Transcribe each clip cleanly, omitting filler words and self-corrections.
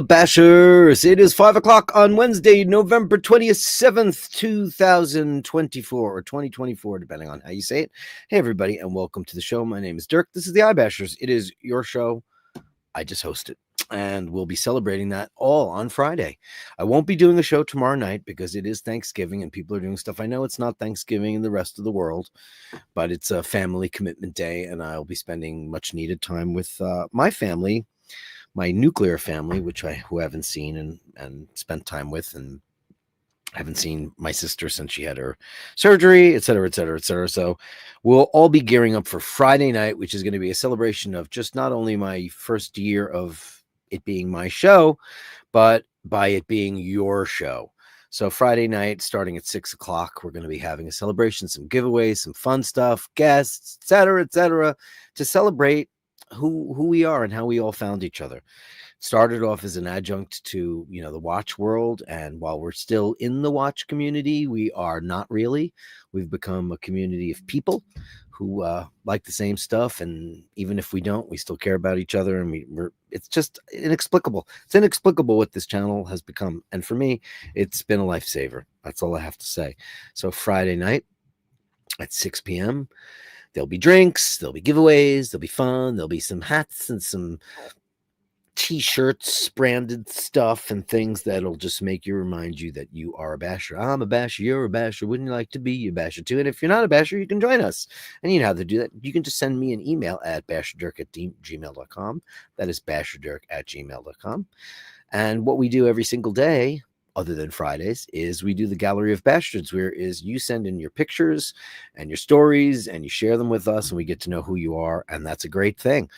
Bashers. It is 5 o'clock on Wednesday, November 27th, 2024, or 2024, depending on how you say it. Hey, everybody, and welcome to the show. My name is Dirk. This is the iBashers. It is your show. I just host it, and we'll be celebrating that all on Friday. I won't be doing a show tomorrow night because it is Thanksgiving and people are doing stuff. I know it's not Thanksgiving in the rest of the world, but it's a family commitment day, and I'll be spending much needed time with my family, my nuclear family, who I haven't seen and spent time with, and haven't seen my sister since she had her surgery, et cetera, et cetera, et cetera. So we'll all be gearing up for Friday night, which is going to be a celebration of just not only my first year of it being my show, but by it being your show. So Friday night, starting at 6 o'clock, we're going to be having a celebration, some giveaways, some fun stuff, guests, et cetera, to celebrate who we are and how we all found each other. Started off as an adjunct to, the watch world. And while we're still in the watch community, we are not really. We've become a community of people who like the same stuff. And even if we don't, we still care about each other. And it's just inexplicable. It's inexplicable what this channel has become. And for me, it's been a lifesaver. That's all I have to say. So Friday night at 6 p.m., there'll be drinks, there'll be giveaways, there'll be fun, there'll be some hats and some t-shirts, branded stuff, and things that'll just make you remind you that you are a basher. I'm a basher, you're a basher. Wouldn't you like to be a basher too? And if you're not a basher, you can join us. And you know how to do that. You can just send me an email at basherdirk@gmail.com. That is basherdirk@gmail.com. And what we do every single day, other than Fridays, is we do the Gallery of Bashtards, where you send in your pictures and your stories and you share them with us, and we get to know who you are. And that's a great thing.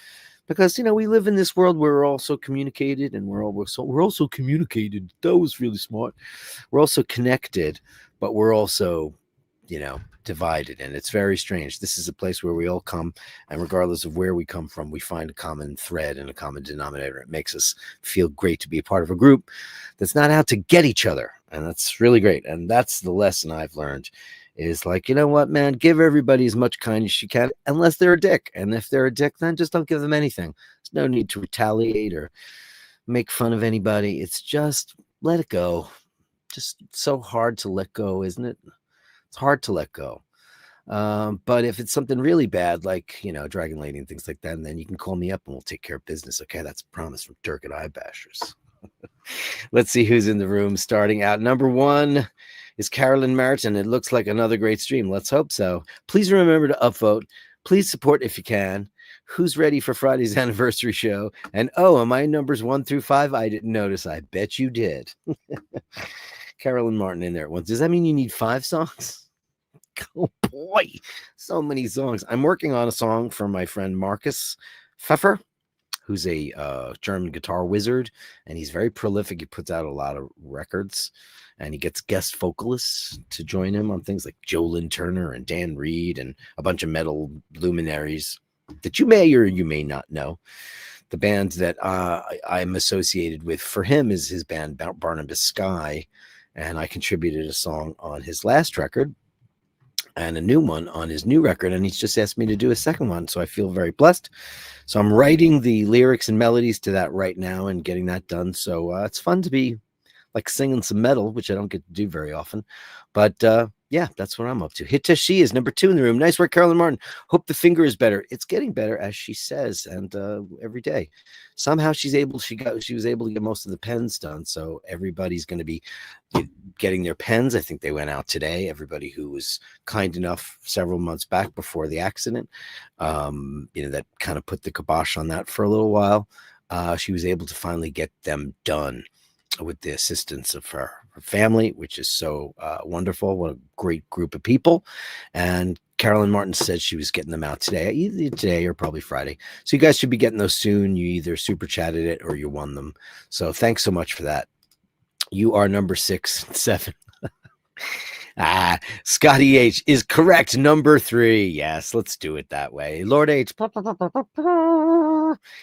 Because, we live in this world where we're all so communicated, and we're also communicated. That was really smart. We're also connected, but we're also, divided. And it's very strange. This is a place where we all come, and regardless of where we come from, we find a common thread and a common denominator. It makes us feel great to be a part of a group that's not out to get each other. And that's really great. And that's the lesson I've learned. Is like, you know what, man, give everybody as much kindness as you can, unless they're a dick. And if they're a dick, then just don't give them anything. There's no need to retaliate or make fun of anybody. It's just let it go. Just so hard to let go, isn't it? It's hard to let go. But if it's something really bad, like, Dragon Lady and things like that, and then you can call me up and we'll take care of business. Okay, that's a promise from Dirk at iBashers. Let's see who's in the room. Starting out, number one is Carolyn Martin. It looks like another great stream. Let's hope so. Please remember to upvote. Please support if you can. Who's ready for Friday's anniversary show? And am I numbers 1 through 5? I didn't notice. I bet you did. Carolyn Martin in there at once. Does that mean you need 5 songs? Oh boy, so many songs. I'm working on a song for my friend Marcus Pfeffer, who's a German guitar wizard, and he's very prolific. He puts out a lot of records, and he gets guest vocalists to join him on things like Joe Lynn Turner and Dan Reed and a bunch of metal luminaries that you may or you may not know. The band that I'm associated with for him is his band Barnabas Sky, and I contributed a song on his last record and a new one on his new record, and he's just asked me to do a second one, so I feel very blessed. So I'm writing the lyrics and melodies to that right now and getting that done. So it's fun to be like singing some metal, which I don't get to do very often. But yeah, that's what I'm up to. Hitashi is number 2 in the room. Nice work, Carolyn Martin. Hope the finger is better. It's getting better, as she says, and every day. Somehow she was able to get most of the pens done. So everybody's going to be getting their pens. I think they went out today. Everybody who was kind enough several months back before the accident, that kind of put the kibosh on that for a little while. She was able to finally get them done with the assistance of her her family, which is so wonderful. What a great group of people. And Carolyn Martin said she was getting them out today, either today or probably Friday. So you guys should be getting those soon. You either super chatted it or you won them. So thanks so much for that. You are number 6, 7. Scotty H is correct. Number 3. Yes, let's do it that way. Lord H.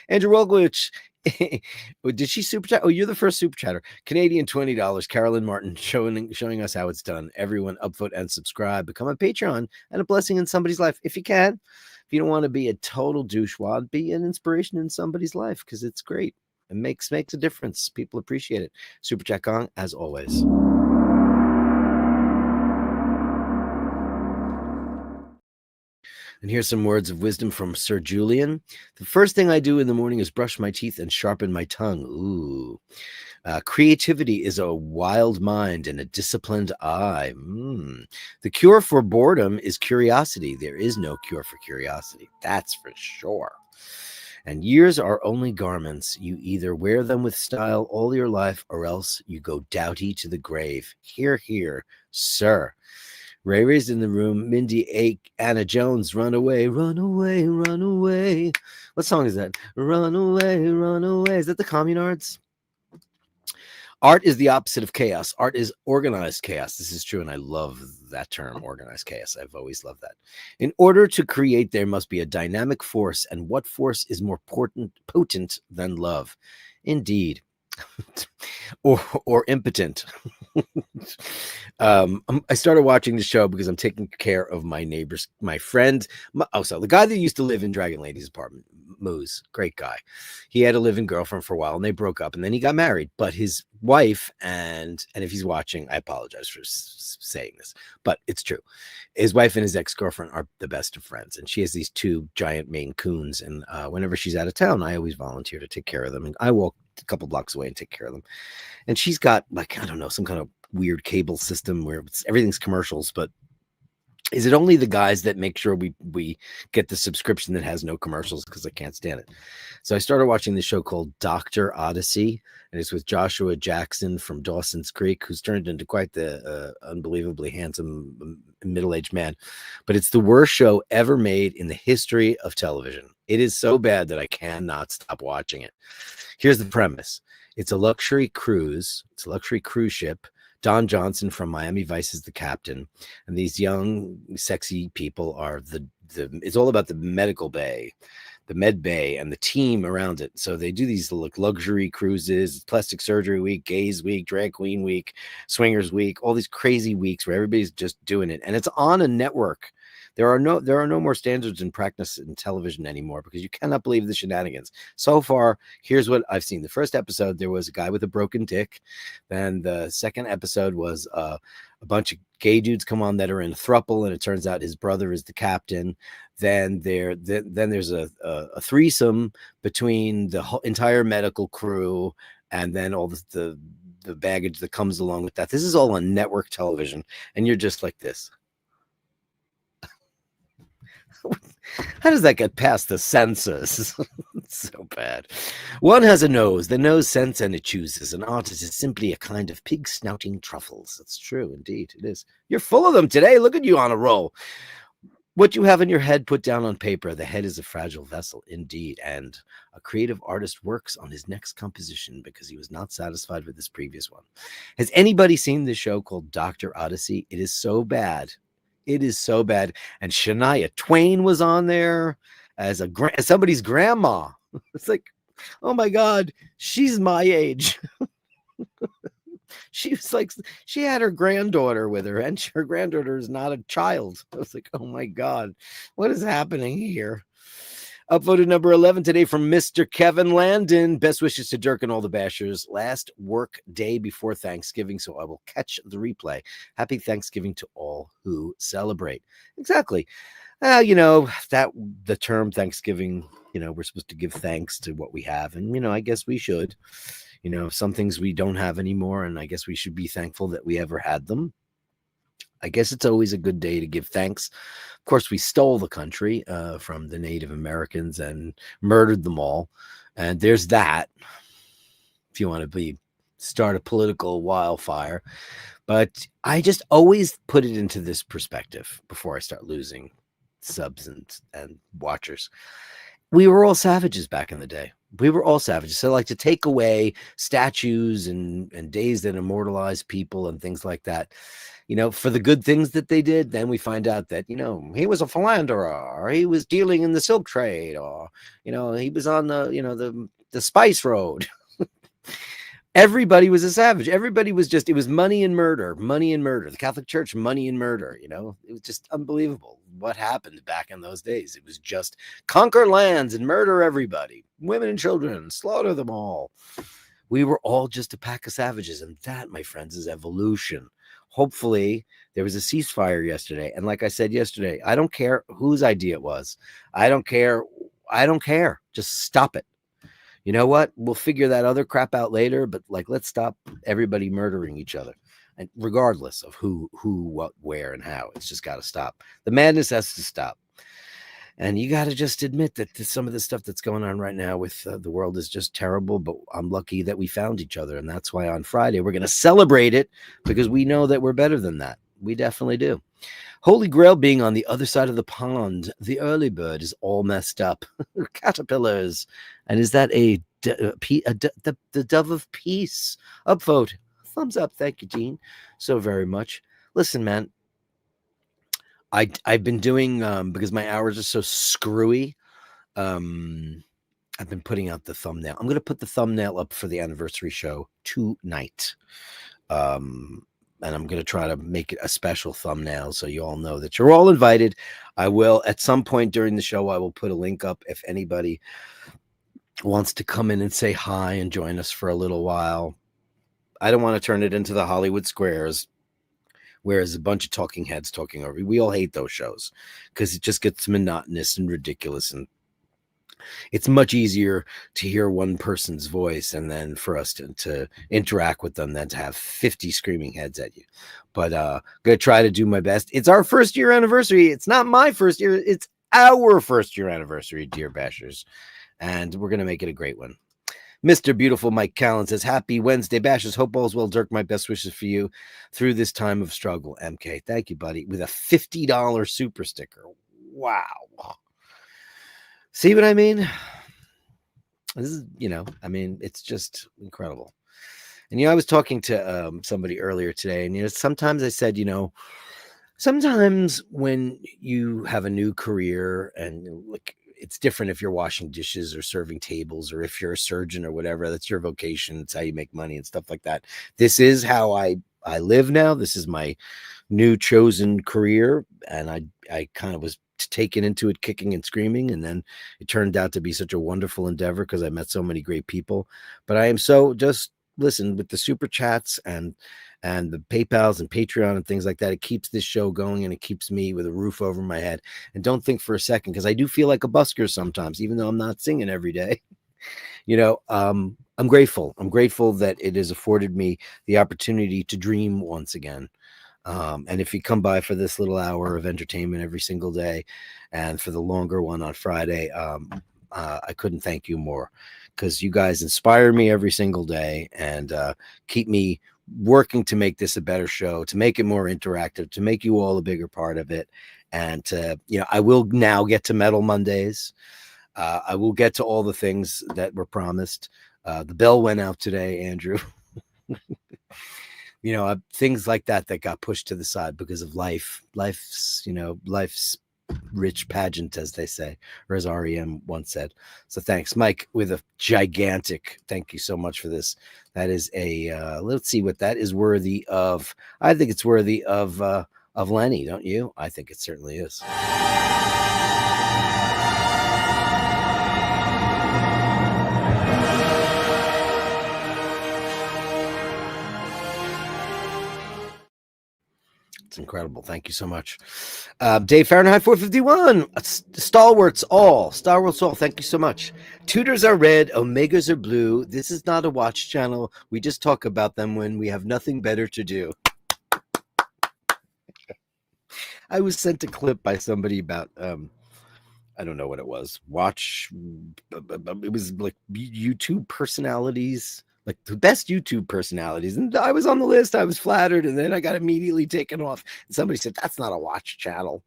Andrew Wolgwich. Did she super chat? Oh, you're the first super chatter. Canadian $20. Carolyn Martin showing us how it's done. Everyone upvote and subscribe. Become a Patreon and a blessing in somebody's life if you can. If you don't want to be a total douchewad, be an inspiration in somebody's life because it's great. It makes a difference. People appreciate it. Super chat gong as always. And here's some words of wisdom from Sir Julian. The first thing I do in the morning is brush my teeth and sharpen my tongue. Ooh. Creativity is a wild mind and a disciplined eye. The cure for boredom is curiosity. There is no cure for curiosity. That's for sure. And years are only garments. You either wear them with style all your life or else you go dowdy to the grave. Hear, hear, sir. Ray Ray's in the room. Mindy Ake, Anna Jones, run away, run away, run away. What song is that? Run away, run away. Is that the Communards? Art is the opposite of chaos. Art is organized chaos. This is true, and I love that term, organized chaos. I've always loved that. In order to create, there must be a dynamic force, and what force is more potent than love? Indeed. or impotent. I started watching the show because I'm taking care of my neighbors, my friend. The guy that used to live in Dragon Lady's apartment, Moose, great guy. He had a live-in girlfriend for a while and they broke up and then he got married. But his wife, and if he's watching, I apologize for saying this, but it's true. His wife and his ex-girlfriend are the best of friends. And she has these 2 giant Maine Coons. And whenever she's out of town, I always volunteer to take care of them. And I walk a couple blocks away and take care of them. And she's got I don't know, some kind of weird cable system where everything's commercials, but is it only the guys that make sure we get the subscription that has no commercials? Because I can't stand it. So I started watching this show called Dr. Odyssey, and it's with Joshua Jackson from Dawson's Creek, who's turned into quite the unbelievably handsome middle-aged man. But it's the worst show ever made in the history of television. It is so bad that I cannot stop watching it. Here's the premise. It's a luxury cruise. It's a luxury cruise ship. Don Johnson from Miami Vice is the captain, and these young, sexy people are it's all about the medical bay, the med bay, and the team around it. So they do these luxury cruises, plastic surgery week, gays week, drag queen week, swingers week, all these crazy weeks where everybody's just doing it, and it's on a network. There are no more standards in practice in television anymore because you cannot believe the shenanigans. So far, here's what I've seen. The first episode, there was a guy with a broken dick. Then the second episode was a bunch of gay dudes come on that are in a throuple, and it turns out his brother is the captain. Then there's a threesome between the whole entire medical crew, and then all the baggage that comes along with that. This is all on network television, and you're just like this. How does that get past the censors? It's so bad. One has a nose. The nose scents and it chooses. An artist is simply a kind of pig snouting truffles. That's true, indeed. It is. You're full of them today. Look at you on a roll. What you have in your head, put down on paper. The head is a fragile vessel, indeed. And a creative artist works on his next composition because he was not satisfied with his previous one. Has anybody seen this show called Dr. Odyssey? It is so bad. It is so bad. And Shania Twain was on there as somebody's grandma. It's like, oh my God, she's my age. She was like, she had her granddaughter with her, and her granddaughter is not a child. I was like, oh my God, what is happening here? Upvoted number 11 today from Mr. Kevin Landon. Best wishes to Dirk and all the Bashers. Last work day before Thanksgiving, so I will catch the replay. Happy Thanksgiving to all who celebrate. Exactly. That the term Thanksgiving, we're supposed to give thanks to what we have. And, I guess we should. Some things we don't have anymore, and I guess we should be thankful that we ever had them. I guess it's always a good day to give thanks. Of course, we stole the country from the Native Americans and murdered them all. And there's that. If you want to be start a political wildfire, but I just always put it into this perspective before I start losing subs and watchers. We were all savages back in the day. We were all savages. So, like, to take away statues and days that immortalize people and things like that, for the good things that they did, then we find out that, he was a philanderer, or he was dealing in the silk trade, or, he was on the spice road. Everybody was a savage. Everybody was it was money and murder, money and murder. The Catholic Church, money and murder. It was just unbelievable what happened back in those days. It was just conquer lands and murder everybody, women and children, slaughter them all. We were all just a pack of savages. And that, my friends, is evolution. Hopefully, there was a ceasefire yesterday. And like I said yesterday, I don't care whose idea it was. I don't care. Just stop it. You know what? We'll figure that other crap out later, but let's stop everybody murdering each other. And regardless of who, what, where, and how, it's just got to stop. The madness has to stop. And you got to just admit that some of the stuff that's going on right now with the world is just terrible, but I'm lucky that we found each other. And that's why on Friday, we're going to celebrate it, because we know that we're better than that. We definitely do. Holy Grail being on the other side of the pond, the early bird is all messed up. Caterpillars. And is that the dove of peace? Upvote. Thumbs up. Thank you, Gene, so very much. Listen, man, I've been doing, because my hours are so screwy, I've been putting out the thumbnail. I'm going to put the thumbnail up for the anniversary show tonight. And I'm going to try to make it a special thumbnail so you all know that you're all invited. I will, at some point during the show, I will put a link up if anybody wants to come in and say hi and join us for a little while. I don't want to turn it into the Hollywood Squares, whereas a bunch of talking heads talking over. We all hate those shows because it just gets monotonous and ridiculous, and it's much easier to hear one person's voice and then for us to interact with them than to have 50 screaming heads at you. But I'm going to try to do my best. It's our first year anniversary. It's not my first year. It's our first year anniversary, dear Bashers. And we're going to make it a great one. Mr. Beautiful Mike Callan says, happy Wednesday, Bashers. Hope all's well, Dirk. My best wishes for you through this time of struggle. MK, thank you, buddy. With a $50 super sticker. Wow. See what I mean? This is, it's just incredible. And, I was talking to somebody earlier today, and, sometimes I said, sometimes when you have a new career and it's different if you're washing dishes or serving tables, or if you're a surgeon or whatever, that's your vocation. It's how you make money and stuff like that. This is how I live now. This is my new chosen career. And I kind of was taken into it kicking and screaming, and then it turned out to be such a wonderful endeavor because I met so many great people. But I am so just listen with the super chats and the PayPals and Patreon and things like that. It keeps this show going, and it keeps me with a roof over my head. And don't think for a second, because I do feel like a busker sometimes, even though I'm not singing every day. I'm grateful. I'm grateful that it has afforded me the opportunity to dream once again. And if you come by for this little hour of entertainment every single day, and for the longer one on Friday, I couldn't thank you more, because you guys inspire me every single day and keep me working to make this a better show, to make it more interactive, to make you all a bigger part of it. And I will now get to Metal Mondays. I will get to all the things that were promised. The bell went out today, Andrew. Things like that got pushed to the side because of life's rich pageant, as they say, or as REM once said. So thanks, Mike, with a gigantic thank you so much for this. That is let's see what that is worthy of. I think it's worthy of Lenny, don't you? I think it certainly is. It's incredible. Thank you so much. Dave Fahrenheit 451. Stalwarts all. Stalwarts all. Thank you so much. Tutors are red. Omegas are blue. This is not a watch channel. We just talk about them when we have nothing better to do. I was sent a clip by somebody about, I don't know what it was. It was like YouTube personalities, like the best YouTube personalities. And I was on the list. I was flattered. And then I got immediately taken off. And somebody said, that's not a watch channel.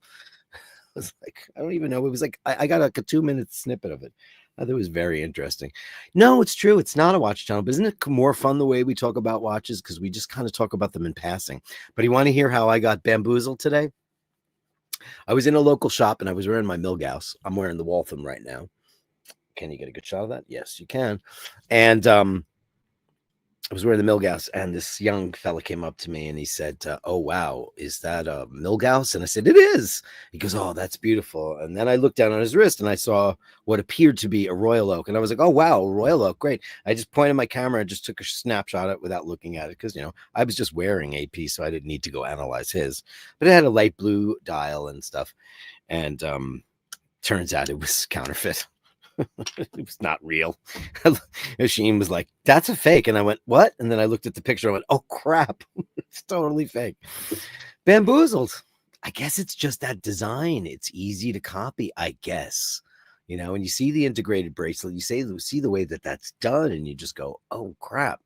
I was like, I don't even know. It was like, I got like a 2-minute snippet of it. I thought it was very interesting. No, it's true. It's not a watch channel, but isn't it more fun the way we talk about watches? Because we just kind of talk about them in passing. But you want to hear how I got bamboozled today? I was in a local shop and I was wearing my Milgauss. I'm wearing the Waltham right now. Can you get a good shot of that? Yes, you can. And I was wearing the Milgauss, and this young fella came up to me and he said, oh, wow, is that a Milgauss? And I said, it is. He goes, oh, that's beautiful. And then I looked down on his wrist and I saw what appeared to be a Royal Oak. And I was like, oh, wow, Royal Oak, great. I just pointed my camera and just took a snapshot of it without looking at it because, you know, I was just wearing AP, so I didn't need to go analyze his. But it had a light blue dial and stuff. And turns out it was counterfeit. It was not real. Sheen was like, that's a fake. And I went, what? And then I looked at the picture and I went, oh, crap. It's totally fake. Bamboozled. I guess it's just that design. It's easy to copy, I guess. You know, and you see the integrated bracelet, you see the way that that's done, and you just go, oh, crap.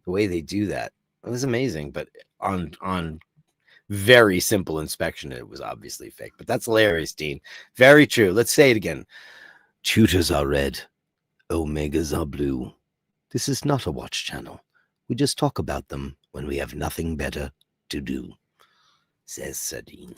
The way they do that. It was amazing. But on very simple inspection, it was obviously fake. But that's hilarious, Dean. Very true. Let's say it again. Tutors are red, omegas are blue. This is not a watch channel. We just talk about them when we have nothing better to do, says Sardine.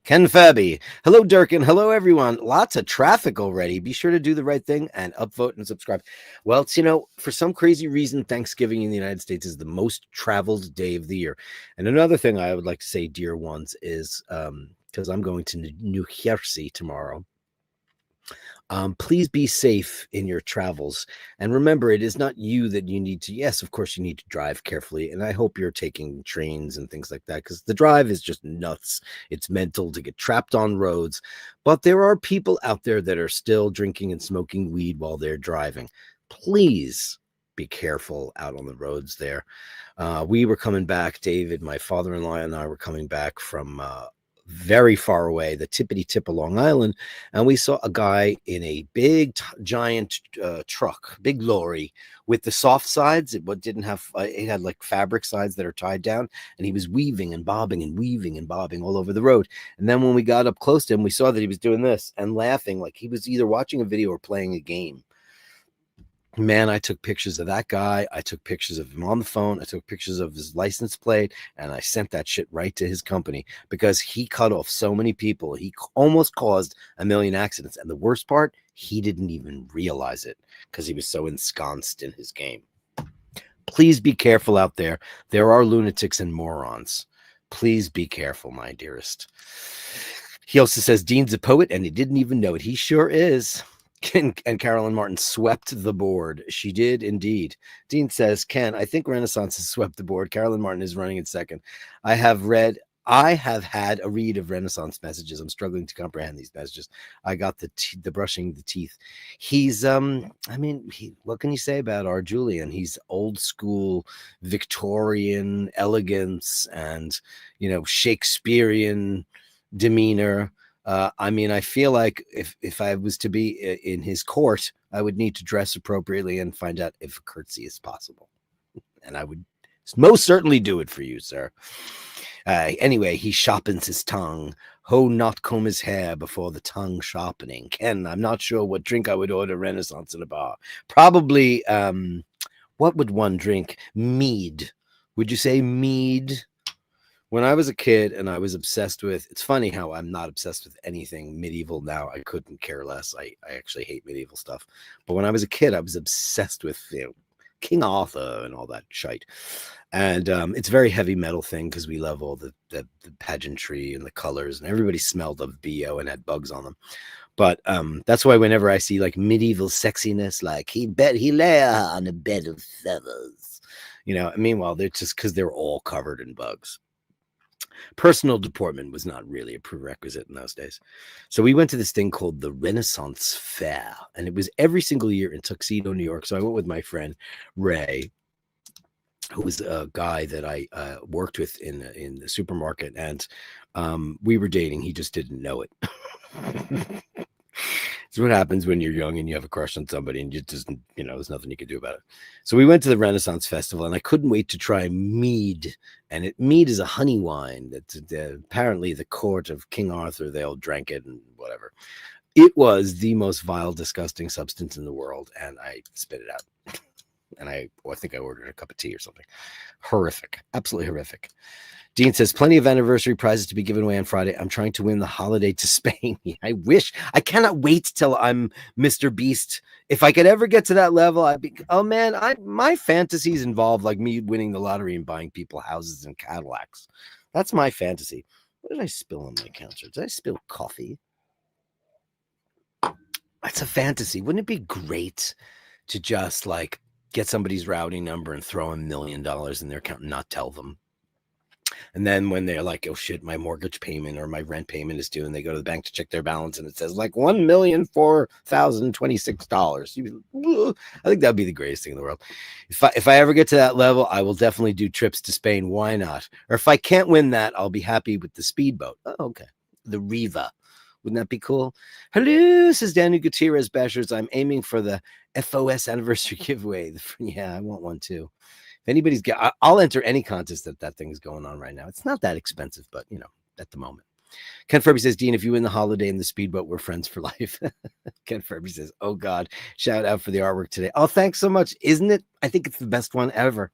Ken Fabby. Hello, Dirk, and hello, everyone. Lots of traffic already. Be sure to do the right thing and upvote and subscribe. Well, it's, you know, for some crazy reason, Thanksgiving in the United States is the most traveled day of the year. And another thing I would like to say, dear ones, is because I'm going to New Jersey tomorrow. Please be safe in your travels. And remember, it is not you that you need to. Yes, of course, you need to drive carefully. And I hope you're taking trains and things like that, because the drive is just nuts. It's mental to get trapped on roads. But there are people out there that are still drinking and smoking weed while they're driving. Please be careful out on the roads there. We were coming back, David, my father-in-law, and I were coming back from very far away, the tippity tip of Long Island, and we saw a guy in a big giant truck, big lorry with the soft sides. It didn't have it had like fabric sides that are tied down, and he was weaving and bobbing and weaving and bobbing all over the road. And then when we got up close to him, we saw that he was doing this and laughing like he was either watching a video or playing a game. Man, I took pictures of that guy. I took pictures of him on the phone. I took pictures of his license plate, and I sent that shit right to his company because he cut off so many people. He almost caused a million accidents. And the worst part, he didn't even realize it because he was so ensconced in his game. Please be careful out there. There are lunatics and morons. Please be careful, my dearest. He also says Dean's a poet, and he didn't even know it. He sure is. And Carolyn Martin swept the board. She did indeed. Dean says, Ken, I think Renaissance has swept the board. Carolyn Martin is running in second. I have had a read of Renaissance messages. I'm struggling to comprehend these messages. I got the brushing the teeth. He's, what can you say about our Julian? He's old school Victorian elegance and, Shakespearean demeanor. I feel like if I was to be in his court, I would need to dress appropriately and find out if a curtsy is possible. And I would most certainly do it for you, sir. Anyway, he sharpens his tongue. Ho not comb his hair before the tongue sharpening. Ken, I'm not sure what drink I would order Renaissance in a bar. Probably, what would one drink? Mead. Would you say mead? When I was a kid and I was obsessed with, it's funny how I'm not obsessed with anything medieval now. I couldn't care less. I actually hate medieval stuff. But when I was a kid, I was obsessed with King Arthur and all that shite. And it's a very heavy metal thing because we love all the pageantry and the colors, and everybody smelled of BO and had bugs on them. But that's why whenever I see like medieval sexiness, like he lay on a bed of feathers, meanwhile, they're just because they're all covered in bugs. Personal deportment was not really a prerequisite in those days. So we went to this thing called the Renaissance Fair, and it was every single year in Tuxedo, New York. So I went with my friend Ray, who was a guy that I worked with in the supermarket, and we were dating. He just didn't know it. It's what happens when you're young and you have a crush on somebody and you just, there's nothing you can do about it. So we went to the Renaissance Festival and I couldn't wait to try mead. And mead is a honey wine that's apparently the court of King Arthur. They all drank it and whatever. It was the most vile, disgusting substance in the world. And I spit it out. And I think I ordered a cup of tea or something. Horrific. Absolutely horrific. Dean says, plenty of anniversary prizes to be given away on Friday. I'm trying to win the holiday to Spain. I wish. I cannot wait till I'm Mr. Beast. If I could ever get to that level, my fantasies involve like me winning the lottery and buying people houses and Cadillacs. That's my fantasy. What did I spill on my counter? Did I spill coffee? That's a fantasy. Wouldn't it be great to just like get somebody's routing number and throw $1 million in their account and not tell them? And then when they're like, oh shit, my mortgage payment or my rent payment is due, and they go to the bank to check their balance and it says like $1,004,026. I think that'd be the greatest thing in the world. If I ever get to that level, I will definitely do trips to Spain. Why not? Or if I can't win that, I'll be happy with the speedboat. Oh, okay. The Riva. Wouldn't that be cool? Hello, says Daniel Gutierrez Bashers. I'm aiming for the FOS anniversary giveaway. Yeah, I want one too. If anybody's I'll enter any contest that thing is going on right now. It's not that expensive, but at the moment. Ken Furby says, Dean, if you win the holiday in the speedboat, we're friends for life. Ken Furby says, oh God, shout out for the artwork today. Oh, thanks so much. Isn't it? I think it's the best one ever.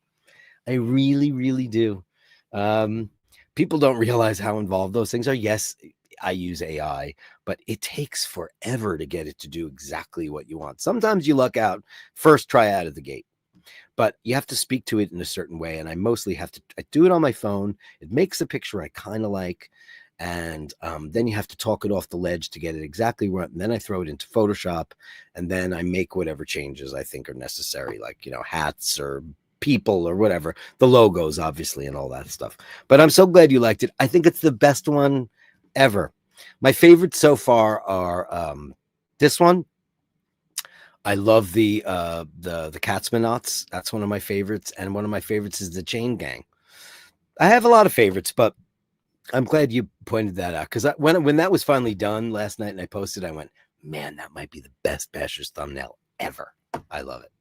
I really, really do. People don't realize how involved those things are. Yes, I use AI, but it takes forever to get it to do exactly what you want. Sometimes you luck out first try out of the gate. But you have to speak to it in a certain way. And I mostly have to do it on my phone. It makes a picture I kind of like. And then you have to talk it off the ledge to get it exactly right. And then I throw it into Photoshop. And then I make whatever changes I think are necessary, like, hats or people or whatever. The logos, obviously, and all that stuff. But I'm so glad you liked it. I think it's the best one ever. My favorites so far are this one. I love the Catsmanauts. That's one of my favorites. And one of my favorites is the Chain Gang. I have a lot of favorites, but I'm glad you pointed that out. Because when that was finally done last night and I posted, I went, man, that might be the best Bashers thumbnail ever. I love it.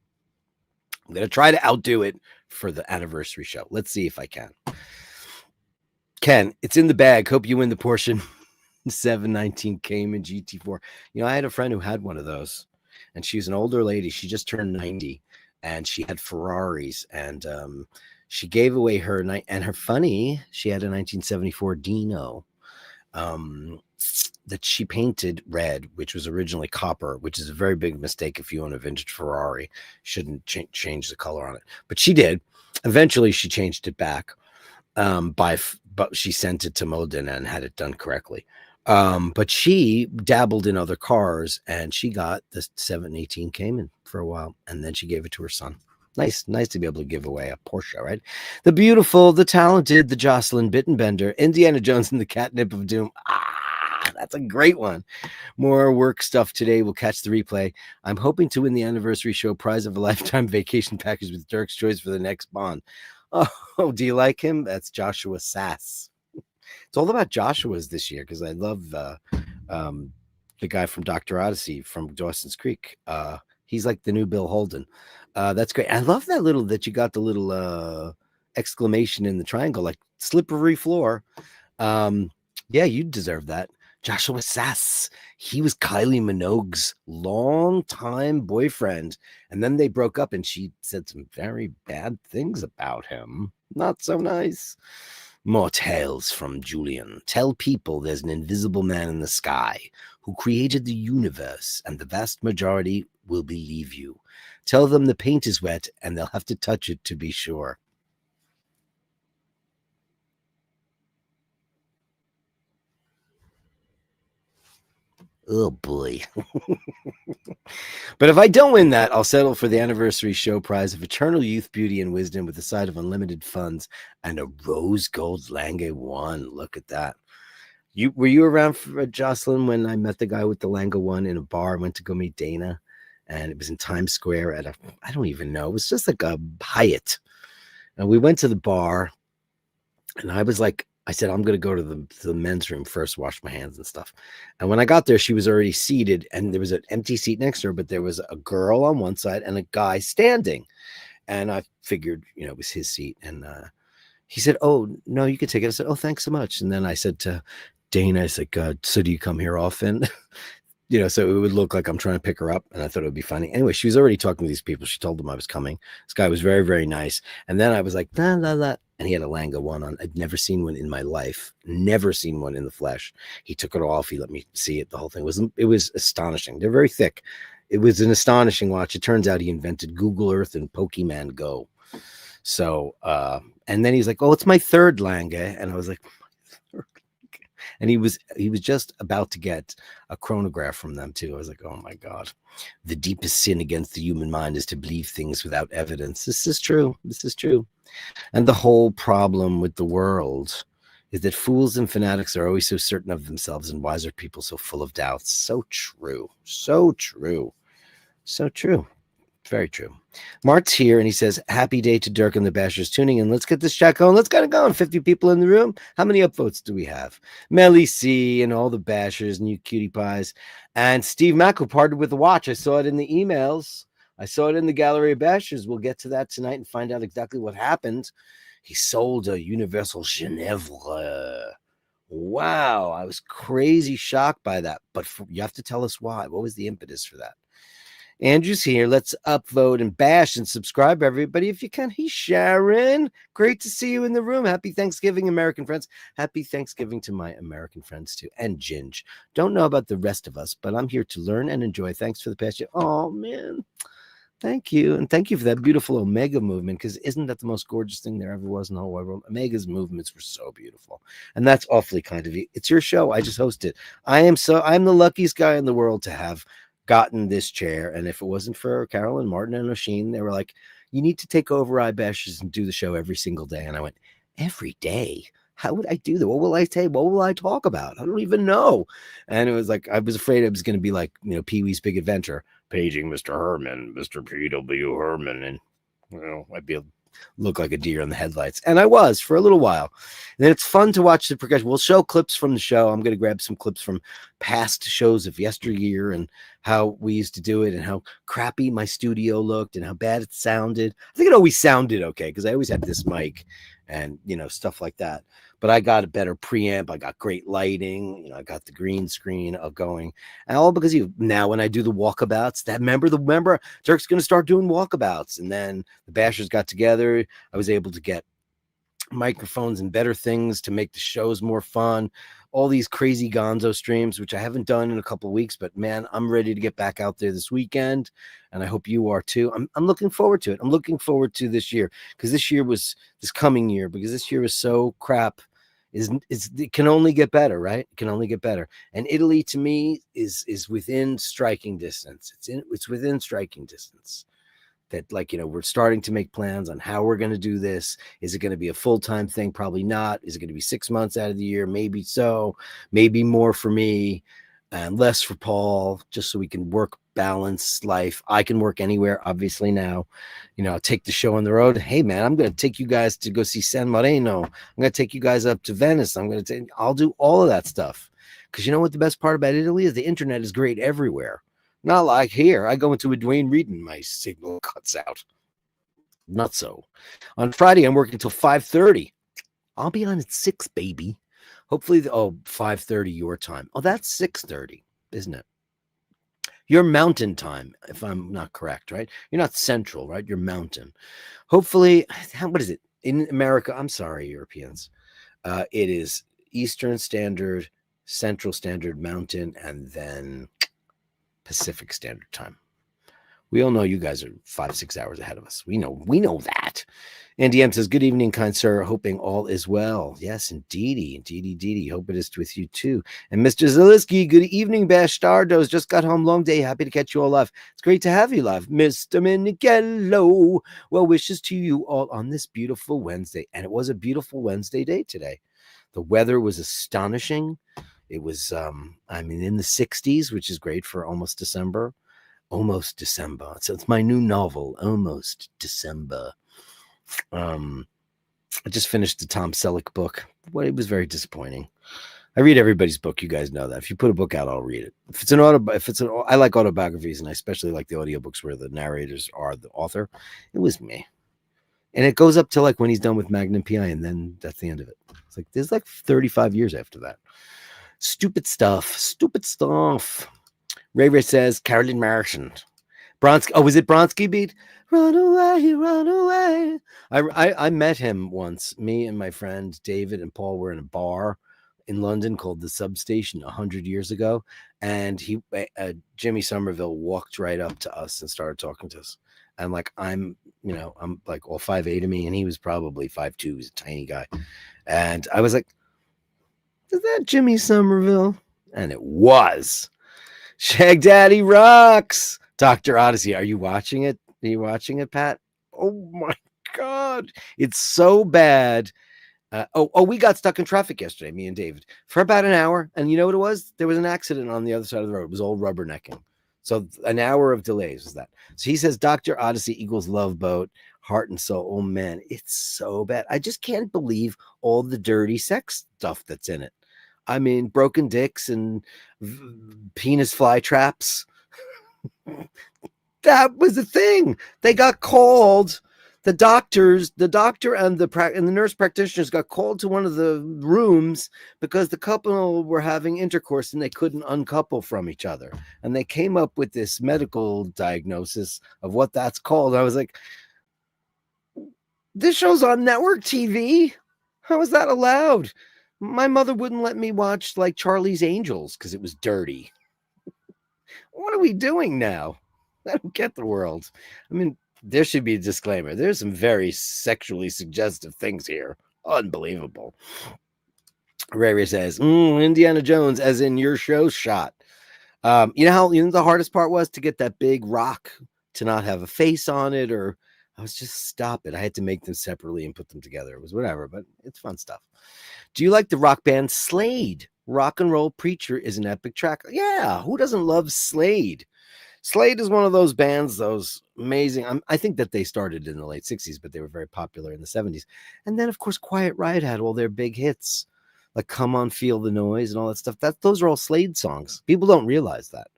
I'm going to try to outdo it for the anniversary show. Let's see if I can. Ken, it's in the bag. Hope you win the Porsche 719 Cayman GT4. I had a friend who had one of those. And she's an older lady. She just turned 90 and she had Ferraris. And she gave away she had a 1974 Dino that she painted red, which was originally copper, which is a very big mistake if you own a vintage Ferrari. Shouldn't change the color on it. But she did. Eventually, she changed it back but she sent it to Modena and had it done correctly. But she dabbled in other cars and she got the 718 Cayman for a while. And then she gave it to her son. Nice to be able to give away a Porsche, right? The beautiful, the talented, the Jocelyn Bittenbender, Indiana Jones and the Catnip of Doom. That's a great one. More work stuff today. We'll catch the replay. I'm hoping to win the anniversary show prize of a lifetime vacation package with Dirk's choice for the next Bond. Oh, do you like him? That's Joshua Sass. It's all about Joshua's this year because I love the guy from Dr. Odyssey from Dawson's Creek. He's like the new Bill Holden. That's great. I love that you got the little exclamation in the triangle, like slippery floor. Yeah, you deserve that. Joshua Sass. He was Kylie Minogue's longtime boyfriend. And then they broke up and she said some very bad things about him. Not so nice. More tales from Julian. Tell people there's an invisible man in the sky who created the universe, and the vast majority will believe you. Tell them the paint is wet, and they'll have to touch it to be sure. Oh, boy. But if I don't win that, I'll settle for the anniversary show prize of eternal youth, beauty, and wisdom with a side of unlimited funds and a rose gold Lange 1. Look at that. Were you around for Jocelyn when I met the guy with the Lange 1 in a bar? I went to go meet Dana, and it was in Times Square at I don't even know. It was just like a Hyatt. And we went to the bar, and I was like I said, I'm going to go to the men's room first, wash my hands and stuff. And when I got there, she was already seated and there was an empty seat next to her, but there was a girl on one side and a guy standing. And I figured, it was his seat. And he said, "Oh, no, you can take it." I said, "Oh, thanks so much." And then I said to Dana, I said, "God, so do you come here often?" So it would look like I'm trying to pick her up, and I thought it would be funny. Anyway, she was already talking to these people. She told them I was coming. This guy was very, very nice. And then I was like, la, la, la. And he had a Langa one on. I'd never seen one in my life, never seen one in the flesh. He took it off. He let me see it. The whole thing it was astonishing. They're very thick. It was an astonishing watch. It turns out he invented Google Earth and Pokemon Go. So, and then he's like, "Oh, it's my third Langa." And I was like, and he was just about to get a chronograph from them too. I was like, oh my God, the deepest sin against the human mind is to believe things without evidence. This is true. And the whole problem with the world is that fools and fanatics are always so certain of themselves and wiser people so full of doubts. So true. Very true. Mart's here and he says, "Happy day to Dirk and the Bashers tuning in. Let's get this chat going. Let's get it going. 50 people in the room. How many upvotes do we have?" Melly C and all the Bashers and you cutie pies. And Steve Mack, who parted with the watch. I saw it in the emails. I saw it in the Gallery of Bashers. We'll get to that tonight and find out exactly what happened. He sold a Universal Genève. Wow. I was crazy shocked by that. But you have to tell us why. What was the impetus for that? Andrew's here. Let's upvote and bash and subscribe, everybody, if you can. Hey, Sharon. Great to see you in the room. Happy Thanksgiving, American friends. Happy Thanksgiving to my American friends, too. And Ginge. Don't know about the rest of us, but I'm here to learn and enjoy. Thanks for the past year. Oh, man. Thank you. And thank you for that beautiful Omega movement, because isn't that the most gorgeous thing there ever was in the whole wide world? Omega's movements were so beautiful. And that's awfully kind of you. It's your show. I just host it. I'm the luckiest guy in the world to have gotten this chair. And if it wasn't for Carol and Martin and Oisin, they were like, "You need to take over iBashers and do the show every single day." And I went, "Every day? How would I do that? What will I say? What will I talk about? I don't even know." And it was like, I was afraid it was going to be like, Pee-wee's Big Adventure, paging Mr. Herman, Mr. P.W. Herman. And, I'd be look like a deer in the headlights. And I was for a little while. And then it's fun to watch the progression. We'll show clips from the show. I'm going to grab some clips from past shows of yesteryear and how we used to do it and how crappy my studio looked and how bad it sounded. I think it always sounded okay because I always had this mic and, stuff like that. But I got a better preamp. I got great lighting. I got the green screen going. And all because now when I do the walkabouts, remember Dirk's going to start doing walkabouts. And then the Bashers got together. I was able to get microphones and better things to make the shows more fun. All these crazy gonzo streams, which I haven't done in a couple of weeks, but man, I'm ready to get back out there this weekend. And I hope you are too. I'm looking forward to it. I'm looking forward to this year because this coming year, because this year was so crap. It can only get better, right? It can only get better. And Italy to me is within striking distance. It's within striking distance. That we're starting to make plans on how we're going to do this. Is it going to be a full-time thing? Probably not. Is it going to be 6 months out of the year? Maybe so. Maybe more for me and less for Paul, just so we can work balance life. I can work anywhere, obviously now. Take the show on the road. Hey man, I'm going to take you guys to go see San Marino. I'm going to take you guys up to Venice. I'll do all of that stuff. Because you know what the best part about Italy is? The internet is great everywhere. Not like here. I go into a Dwayne Reed and my signal cuts out. Not so. On Friday, I'm working till 5:30. I'll be on at 6, baby. Hopefully, 5:30 your time. Oh, that's 6:30, isn't it? Your mountain time, if I'm not correct, right? You're not central, right? You're mountain. Hopefully, what is it? In America, I'm sorry, Europeans. It is Eastern Standard, Central Standard, Mountain, and then Pacific Standard Time. We all know you guys are 5-6 hours ahead of us. We know that. Andy M says, "Good evening, kind sir. Hoping all is well." Yes, indeedy. Hope it is with you too. And Mr. Zeliski, "Good evening, Bastardos. Just got home, long day. Happy to catch you all live. It's great to have you live, Mr. Minichello. Well wishes to you all on this beautiful Wednesday." And it was a beautiful Wednesday day today. The weather was astonishing. It was, in the 60s, which is great for almost December. Almost December. So it's my new novel, Almost December. I just finished the Tom Selleck book. Well, it was very disappointing. I read everybody's book. You guys know that. If you put a book out, I'll read it. If it's I like autobiographies, and I especially like the audiobooks where the narrators are the author. It was me. And it goes up to like when he's done with Magnum PI, and then that's the end of it. It's like there's like 35 years after that. Stupid stuff. Stupid stuff. Ray Ray says Carolyn Martian. Bronsky. Oh, was it Bronsky beat? Run away, run away. I met him once. Me and my friend David and Paul were in a bar in London called the Substation 100 years ago, and Jimmy Somerville walked right up to us and started talking to us. And like I'm like all 5'8" of me, and he was probably 5'2". He's a tiny guy, and I was like, "Is that Jimmy Somerville?" And it was. Shag Daddy rocks. Dr. Odyssey, are you watching it? Are you watching it, Pat? Oh my God. It's so bad. We got stuck in traffic yesterday, me and David, for about an hour. And you know what it was? There was an accident on the other side of the road. It was all rubbernecking. So an hour of delays was that. So he says Dr. Odyssey equals Love Boat, heart and soul. Oh man, it's so bad. I just can't believe all the dirty sex stuff that's in it. I mean, broken dicks and penis fly traps. That was the thing. They got called. The doctor and the nurse practitioners got called to one of the rooms because the couple were having intercourse and they couldn't uncouple from each other. And they came up with this medical diagnosis of what that's called. I was like, this show's on network TV. How is that allowed? My mother wouldn't let me watch like Charlie's Angels because it was dirty. What are we doing now? I don't get the world. I mean, there should be a disclaimer. There's some very sexually suggestive things here. Unbelievable. Ray says, Indiana Jones, as in your show shot. You know the hardest part was to get that big rock to not have a face on it, or I was just stop it. I had to make them separately and put them together. It was whatever, but it's fun stuff. Do you like the rock band Slade? Rock and Roll Preacher is an epic track. Yeah, who doesn't love Slade? Slade is one of those bands, those amazing. I think that they started in the late 60s, but they were very popular in the 70s. And then, of course, Quiet Riot had all their big hits, like Come On, Feel the Noise and all that stuff. Those are all Slade songs. People don't realize that.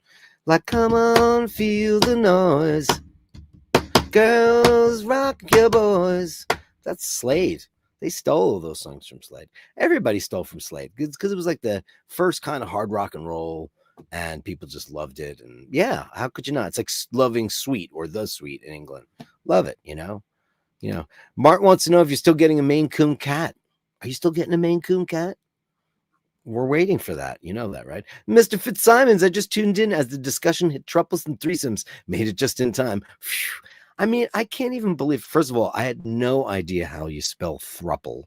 Like, come on, feel the noise. Girls, rock your boys. That's Slade. They stole those songs from Slade. Everybody stole from Slade because it was like the first kind of hard rock and roll, and people just loved it. And yeah, how could you not? It's like loving Sweet or The Sweet in England. Love it, you know. Mark wants to know if you're still getting a Maine Coon cat. Are you still getting a Maine Coon cat? We're waiting for that. You know that, right? Mr. Fitzsimons, I just tuned in as the discussion hit triples and threesomes. Made it just in time. Phew. I mean, I can't even believe. First of all, I had no idea how you spell thruple.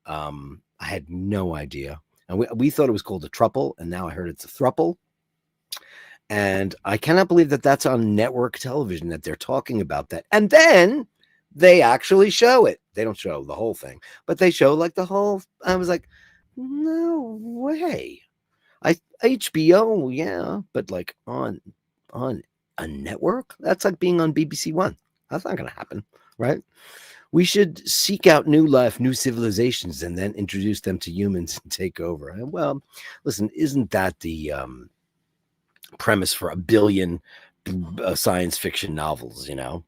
I had no idea. And we thought it was called a truple, and now I heard it's a thruple. And I cannot believe that that's on network television, that they're talking about that. And then they actually show it. They don't show the whole thing, but they show like the whole. I was like, no way. HBO, yeah, but like on a network? That's like being on BBC One. That's not going to happen, right? We should seek out new life, new civilizations, and then introduce them to humans and take over. Well, listen, isn't that the premise for a billion science fiction novels, you know?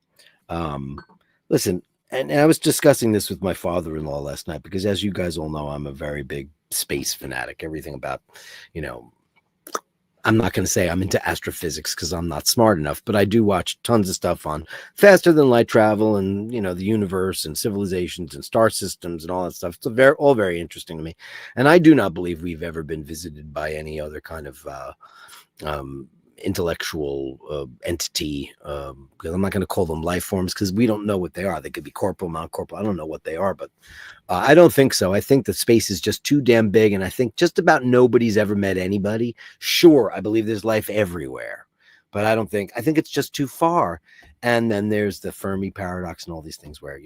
Listen, and I was discussing this with my father-in-law last night because, as you guys all know, I'm a very big space fanatic. Everything about, I'm not going to say I'm into astrophysics because I'm not smart enough, but I do watch tons of stuff on faster than light travel and, the universe and civilizations and star systems and all that stuff. It's all very interesting to me. And I do not believe we've ever been visited by any other kind of intellectual entity, because I'm not going to call them life forms because we don't know what they are. They could be corporal, non-corporal. I don't know what they are, but I don't think so. I think the space is just too damn big, and I think just about nobody's ever met anybody. Sure, I believe there's life everywhere, but I think it's just too far. And then there's the Fermi paradox and all these things where,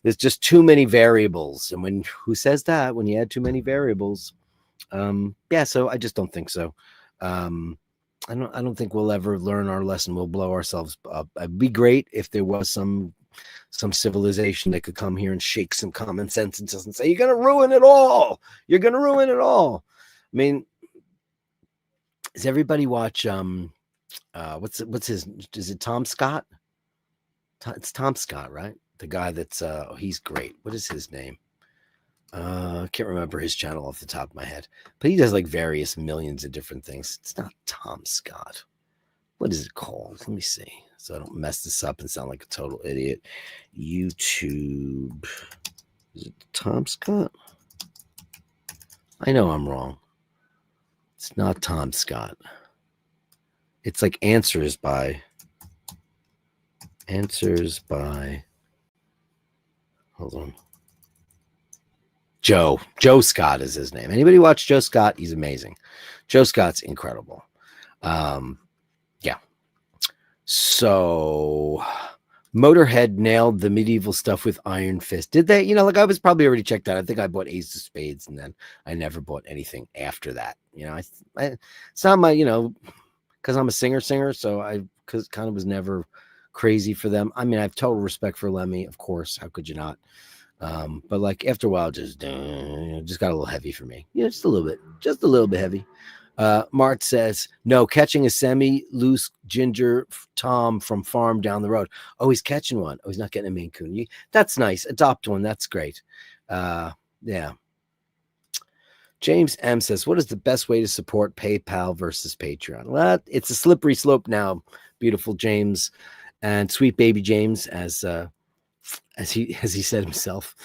there's just too many variables. And who says that when you add too many variables? So I just don't think so. I don't think we'll ever learn our lesson. We'll blow ourselves up. It'd be great if there was some some civilization that could come here and shake some common sense and just say, you're going to ruin it all. You're going to ruin it all. I mean, does everybody watch, what's his, is it Tom Scott? It's Tom Scott, right? The guy that's, he's great. What is his name? I can't remember his channel off the top of my head, but he does like various millions of different things. It's not Tom Scott. What is it called? Let me see. So I don't mess this up and sound like a total idiot. YouTube. Is it Tom Scott? I know I'm wrong. It's not Tom Scott. It's like Answers by. Hold on. Joe Scott is his name. Anybody watch Joe Scott? He's amazing. Joe Scott's incredible. Yeah. So Motorhead nailed the medieval stuff with Iron Fist. Did they? Like I was probably already checked out. I think I bought Ace of Spades and then I never bought anything after that. It's not my, because I'm a singer. So I kind of was never crazy for them. I mean, I have total respect for Lemmy, of course. How could you not? But like after a while, just got a little heavy for me. Just a little bit heavy. Mart says, no, catching a semi-loose ginger Tom from farm down the road. Oh, he's catching one. Oh, he's not getting a Maine Coon. That's nice. Adopt one. That's great. Yeah. James M says, what is the best way to support PayPal versus Patreon? Well, it's a slippery slope now, beautiful James and sweet baby James, as he said himself.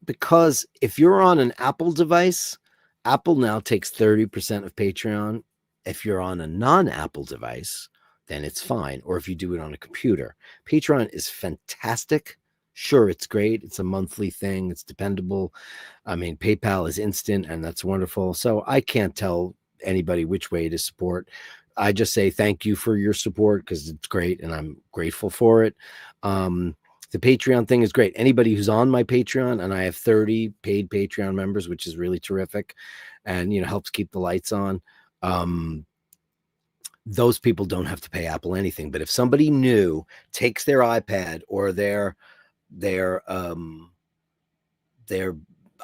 Because if you're on an Apple device, Apple now takes 30% of Patreon. If you're on a non-Apple device, then it's fine. Or if you do it on a computer. Patreon is fantastic. Sure, it's great. It's a monthly thing. It's dependable. I mean, PayPal is instant, and that's wonderful. So I can't tell anybody which way to support. I just say thank you for your support because it's great, and I'm grateful for it. The Patreon thing is great. Anybody who's on my Patreon, and I have 30 paid Patreon members, which is really terrific, and helps keep the lights on. Those people don't have to pay Apple anything. But if somebody new takes their iPad or their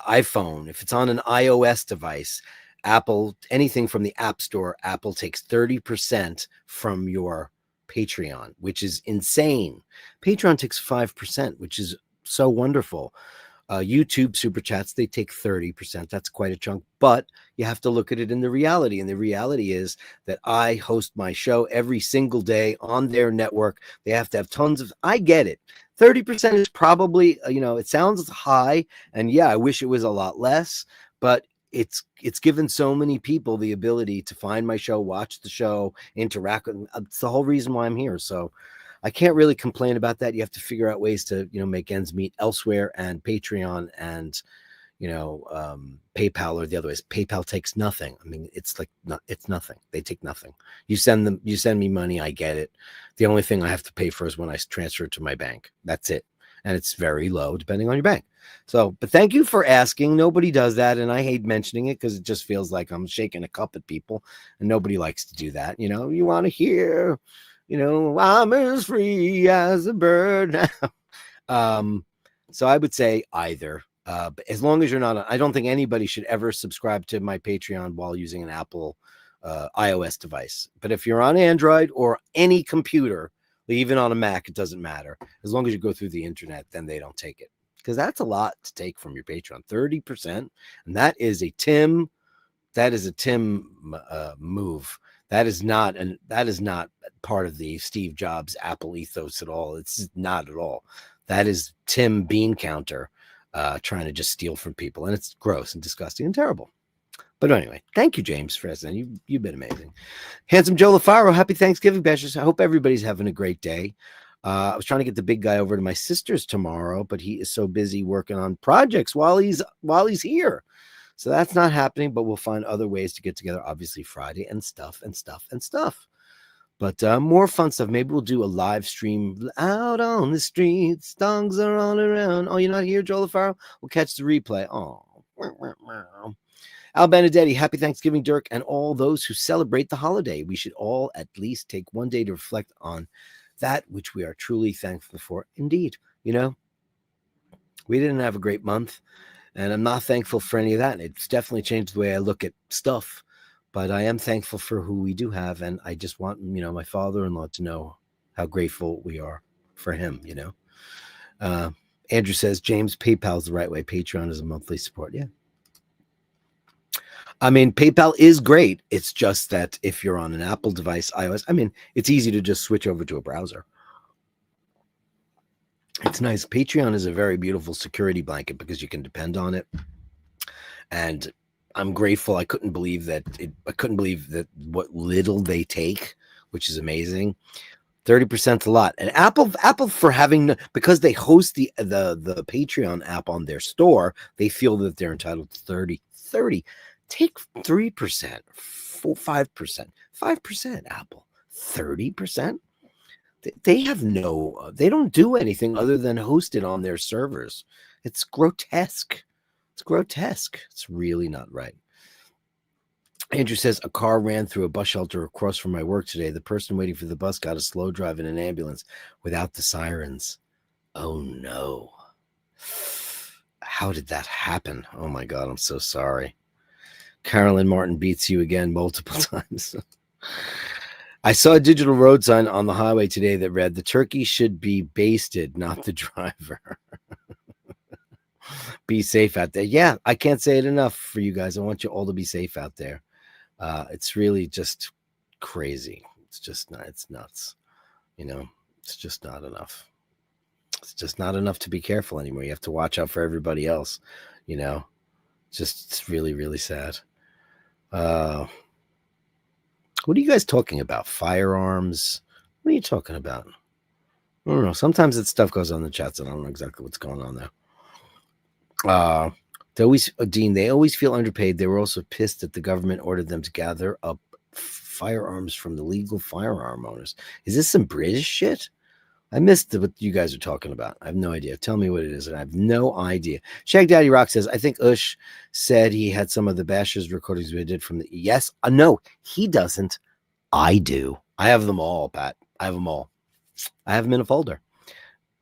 iPhone, if it's on an iOS device, Apple, anything from the App Store, Apple takes 30% from your Patreon, which is insane. Patreon takes 5%, which is so wonderful. YouTube super chats, they take 30%. That's quite a chunk, but you have to look at it in the reality. And the reality is that I host my show every single day on their network. They have to have tons of, I get it. 30% is probably, it sounds high. And yeah, I wish it was a lot less, but it's given so many people the ability to find my show, watch the show, interact with them. It's the whole reason why I'm here. So I can't really complain about that. You have to figure out ways to, make ends meet elsewhere, and Patreon and, PayPal or the other ways. PayPal takes nothing. I mean, it's nothing. They take nothing. You send me money. I get it. The only thing I have to pay for is when I transfer it to my bank. That's it. And it's very low depending on your bank. So, but thank you for asking. Nobody does that. And I hate mentioning it because it just feels like I'm shaking a cup at people, and nobody likes to do that. You want to hear, I'm as free as a bird now. So I would say either. But as long as you're not, I don't think anybody should ever subscribe to my Patreon while using an Apple iOS device. But if you're on Android or any computer, even on a Mac, it doesn't matter. As long as you go through the internet, then they don't take it. Because that's a lot to take from your Patreon, 30%. And that is a Tim move. That is not part of the Steve Jobs Apple ethos at all. It's not at all. That is Tim Bean Counter trying to just steal from people. And it's gross and disgusting and terrible. But anyway, thank you, James, for asking. You've been amazing. Handsome Joe LaFaro, happy Thanksgiving, Bashers. I hope everybody's having a great day. I was trying to get the big guy over to my sister's tomorrow, but he is so busy working on projects while he's here. So that's not happening, but we'll find other ways to get together, obviously Friday and stuff. But more fun stuff. Maybe we'll do a live stream out on the streets. Dogs are all around. Oh, you're not here, Joe LaFaro? We'll catch the replay. Oh. Al Benedetti, happy Thanksgiving, Dirk, and all those who celebrate the holiday. We should all at least take one day to reflect on that which we are truly thankful for. Indeed, we didn't have a great month, and I'm not thankful for any of that. It's definitely changed the way I look at stuff, but I am thankful for who we do have, and I just want, my father-in-law to know how grateful we are for him, Andrew says, James, PayPal's the right way. Patreon is a monthly support. Yeah. I mean, PayPal is great. It's just that if you're on an Apple device, iOS, it's easy to just switch over to a browser. It's nice. Patreon is a very beautiful security blanket because you can depend on it. And I'm grateful. I couldn't believe that what little they take, which is amazing. 30% a lot. And Apple for having, because they host the Patreon app on their store, they feel that they're entitled to 30. Take 3%, 5%, 5%, Apple, 30%. They don't do anything other than host it on their servers. It's grotesque. It's really not right. Andrew says, a car ran through a bus shelter across from my work today. The person waiting for the bus got a slow drive in an ambulance without the sirens. Oh, no. How did that happen? Oh, my God, I'm so sorry. Carolyn Martin beats you again multiple times. I saw a digital road sign on the highway today that read, the turkey should be basted, not the driver. Be safe out there. Yeah, I can't say it enough for you guys. I want you all to be safe out there. It's really just crazy. It's just not, it's nuts. It's just not enough. It's just not enough to be careful anymore. You have to watch out for everybody else. It's really, really sad. What are you guys talking about? Firearms? What are you talking about? I don't know. Sometimes that stuff goes on the chats and I don't know exactly what's going on there. Dean, they always feel underpaid. They were also pissed that the government ordered them to gather up firearms from the legal firearm owners. Is this some British shit? I missed what you guys are talking about. I have no idea. Tell me what it is. And I have no idea. Shag Daddy Rock says, I think Ush said he had some of the Bashers recordings we did from the... Yes. No, he doesn't. I do. I have them all, Pat. I have them all. I have them in a folder.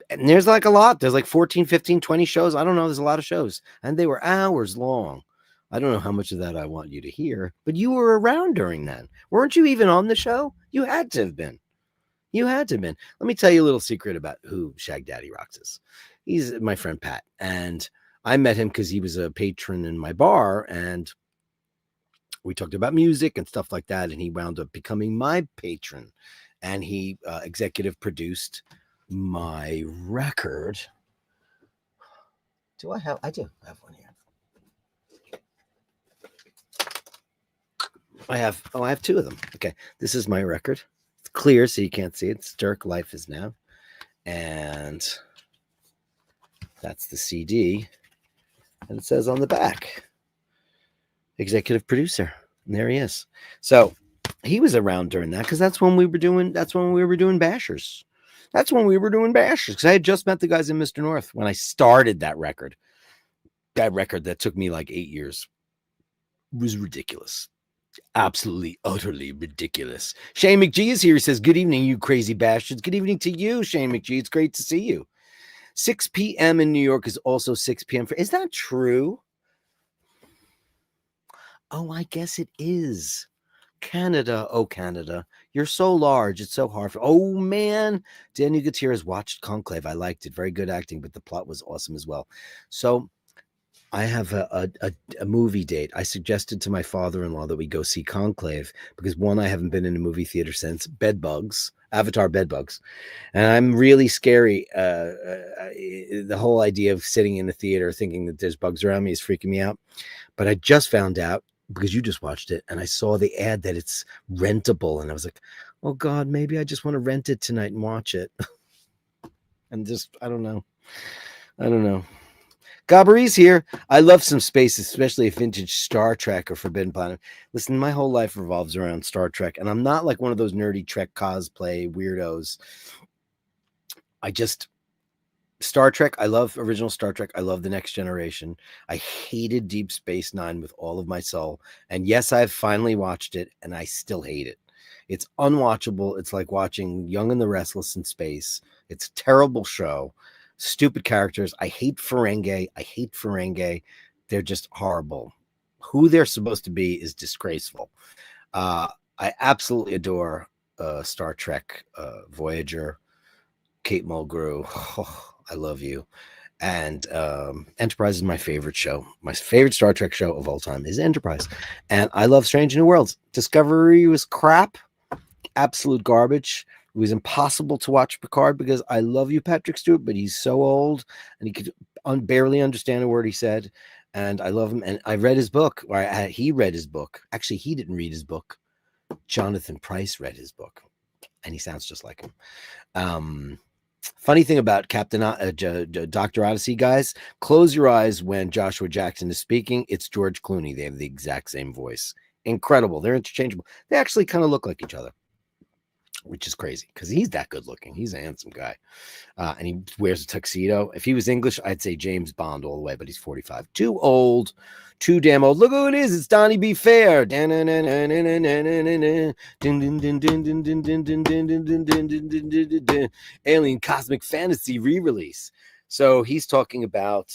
And there's like a lot. There's like 14, 15, 20 shows. I don't know. There's a lot of shows. And they were hours long. I don't know how much of that I want you to hear. But you were around during that. Weren't you even on the show? You had to have been. Let me tell you a little secret about who Shag Daddy Rocks is. He's my friend Pat. And I met him because he was a patron in my bar. And we talked about music and stuff like that. And he wound up becoming my patron. And he executive produced my record. I do have one here. I have two of them. Okay. This is my record. It's clear so you can't see it. It's Dirk, Life Is Now. And that's the CD. And it says on the back, executive producer. And there he is. So he was around during that because that's when we were doing Bashers. Because I had just met the guys in Mr. North when I started that record. That record that took me like 8 years was ridiculous. Absolutely, utterly ridiculous. Shane McGee is here. He says, good evening, you crazy bastards. Good evening to you, Shane McGee. It's great to see you. 6 p.m. in New York is also 6 p.m. Is that true? Oh, I guess it is. Canada, oh Canada, you're so large, it's so hard. Oh man, Daniel Gutierrez watched Conclave. I liked it, very good acting, but the plot was awesome as well. So I have a movie date. I suggested to my father-in-law that we go see Conclave because one, I haven't been in a movie theater since Avatar Bedbugs, and I'm really scary. The whole idea of sitting in the theater thinking that there's bugs around me is freaking me out. But I just found out, because you just watched it, and I saw the ad that it's rentable, and I was like, oh God, maybe I just want to rent it tonight and watch it. And just, I don't know. Gabari's here. I love some space, especially a vintage Star Trek or Forbidden Planet. Listen, my whole life revolves around Star Trek, and I'm not like one of those nerdy Trek cosplay weirdos. Star Trek, I love original Star Trek. I love The Next Generation. I hated Deep Space Nine with all of my soul. And yes, I've finally watched it, and I still hate it. It's unwatchable. It's like watching Young and the Restless in space. It's a terrible show. Stupid characters. I hate Ferengi. They're just horrible. Who they're supposed to be is disgraceful. I absolutely adore Star Trek Voyager. Kate Mulgrew. Oh, I love you. And Enterprise is my favorite show. My favorite Star Trek show of all time is Enterprise. And I love Strange New Worlds. Discovery was crap, absolute garbage. It was impossible to watch Picard because I love you, Patrick Stewart, but he's so old and he could barely understand a word he said. And I love him. And I read his book, or he read his book. Actually, he didn't read his book. Jonathan Pryce read his book, and he sounds just like him. Funny thing about Dr. Odyssey, guys, close your eyes when Joshua Jackson is speaking. It's George Clooney. They have the exact same voice. Incredible. They're interchangeable. They actually kind of look like each other, which is crazy because he's that good looking. He's a handsome guy. And he wears a tuxedo. If he was English, I'd say James Bond all the way, but he's 45. Too old. Too damn old. Look who it is. It's Donnie B. Fair. Alien Cosmic Fantasy re-release. So he's talking about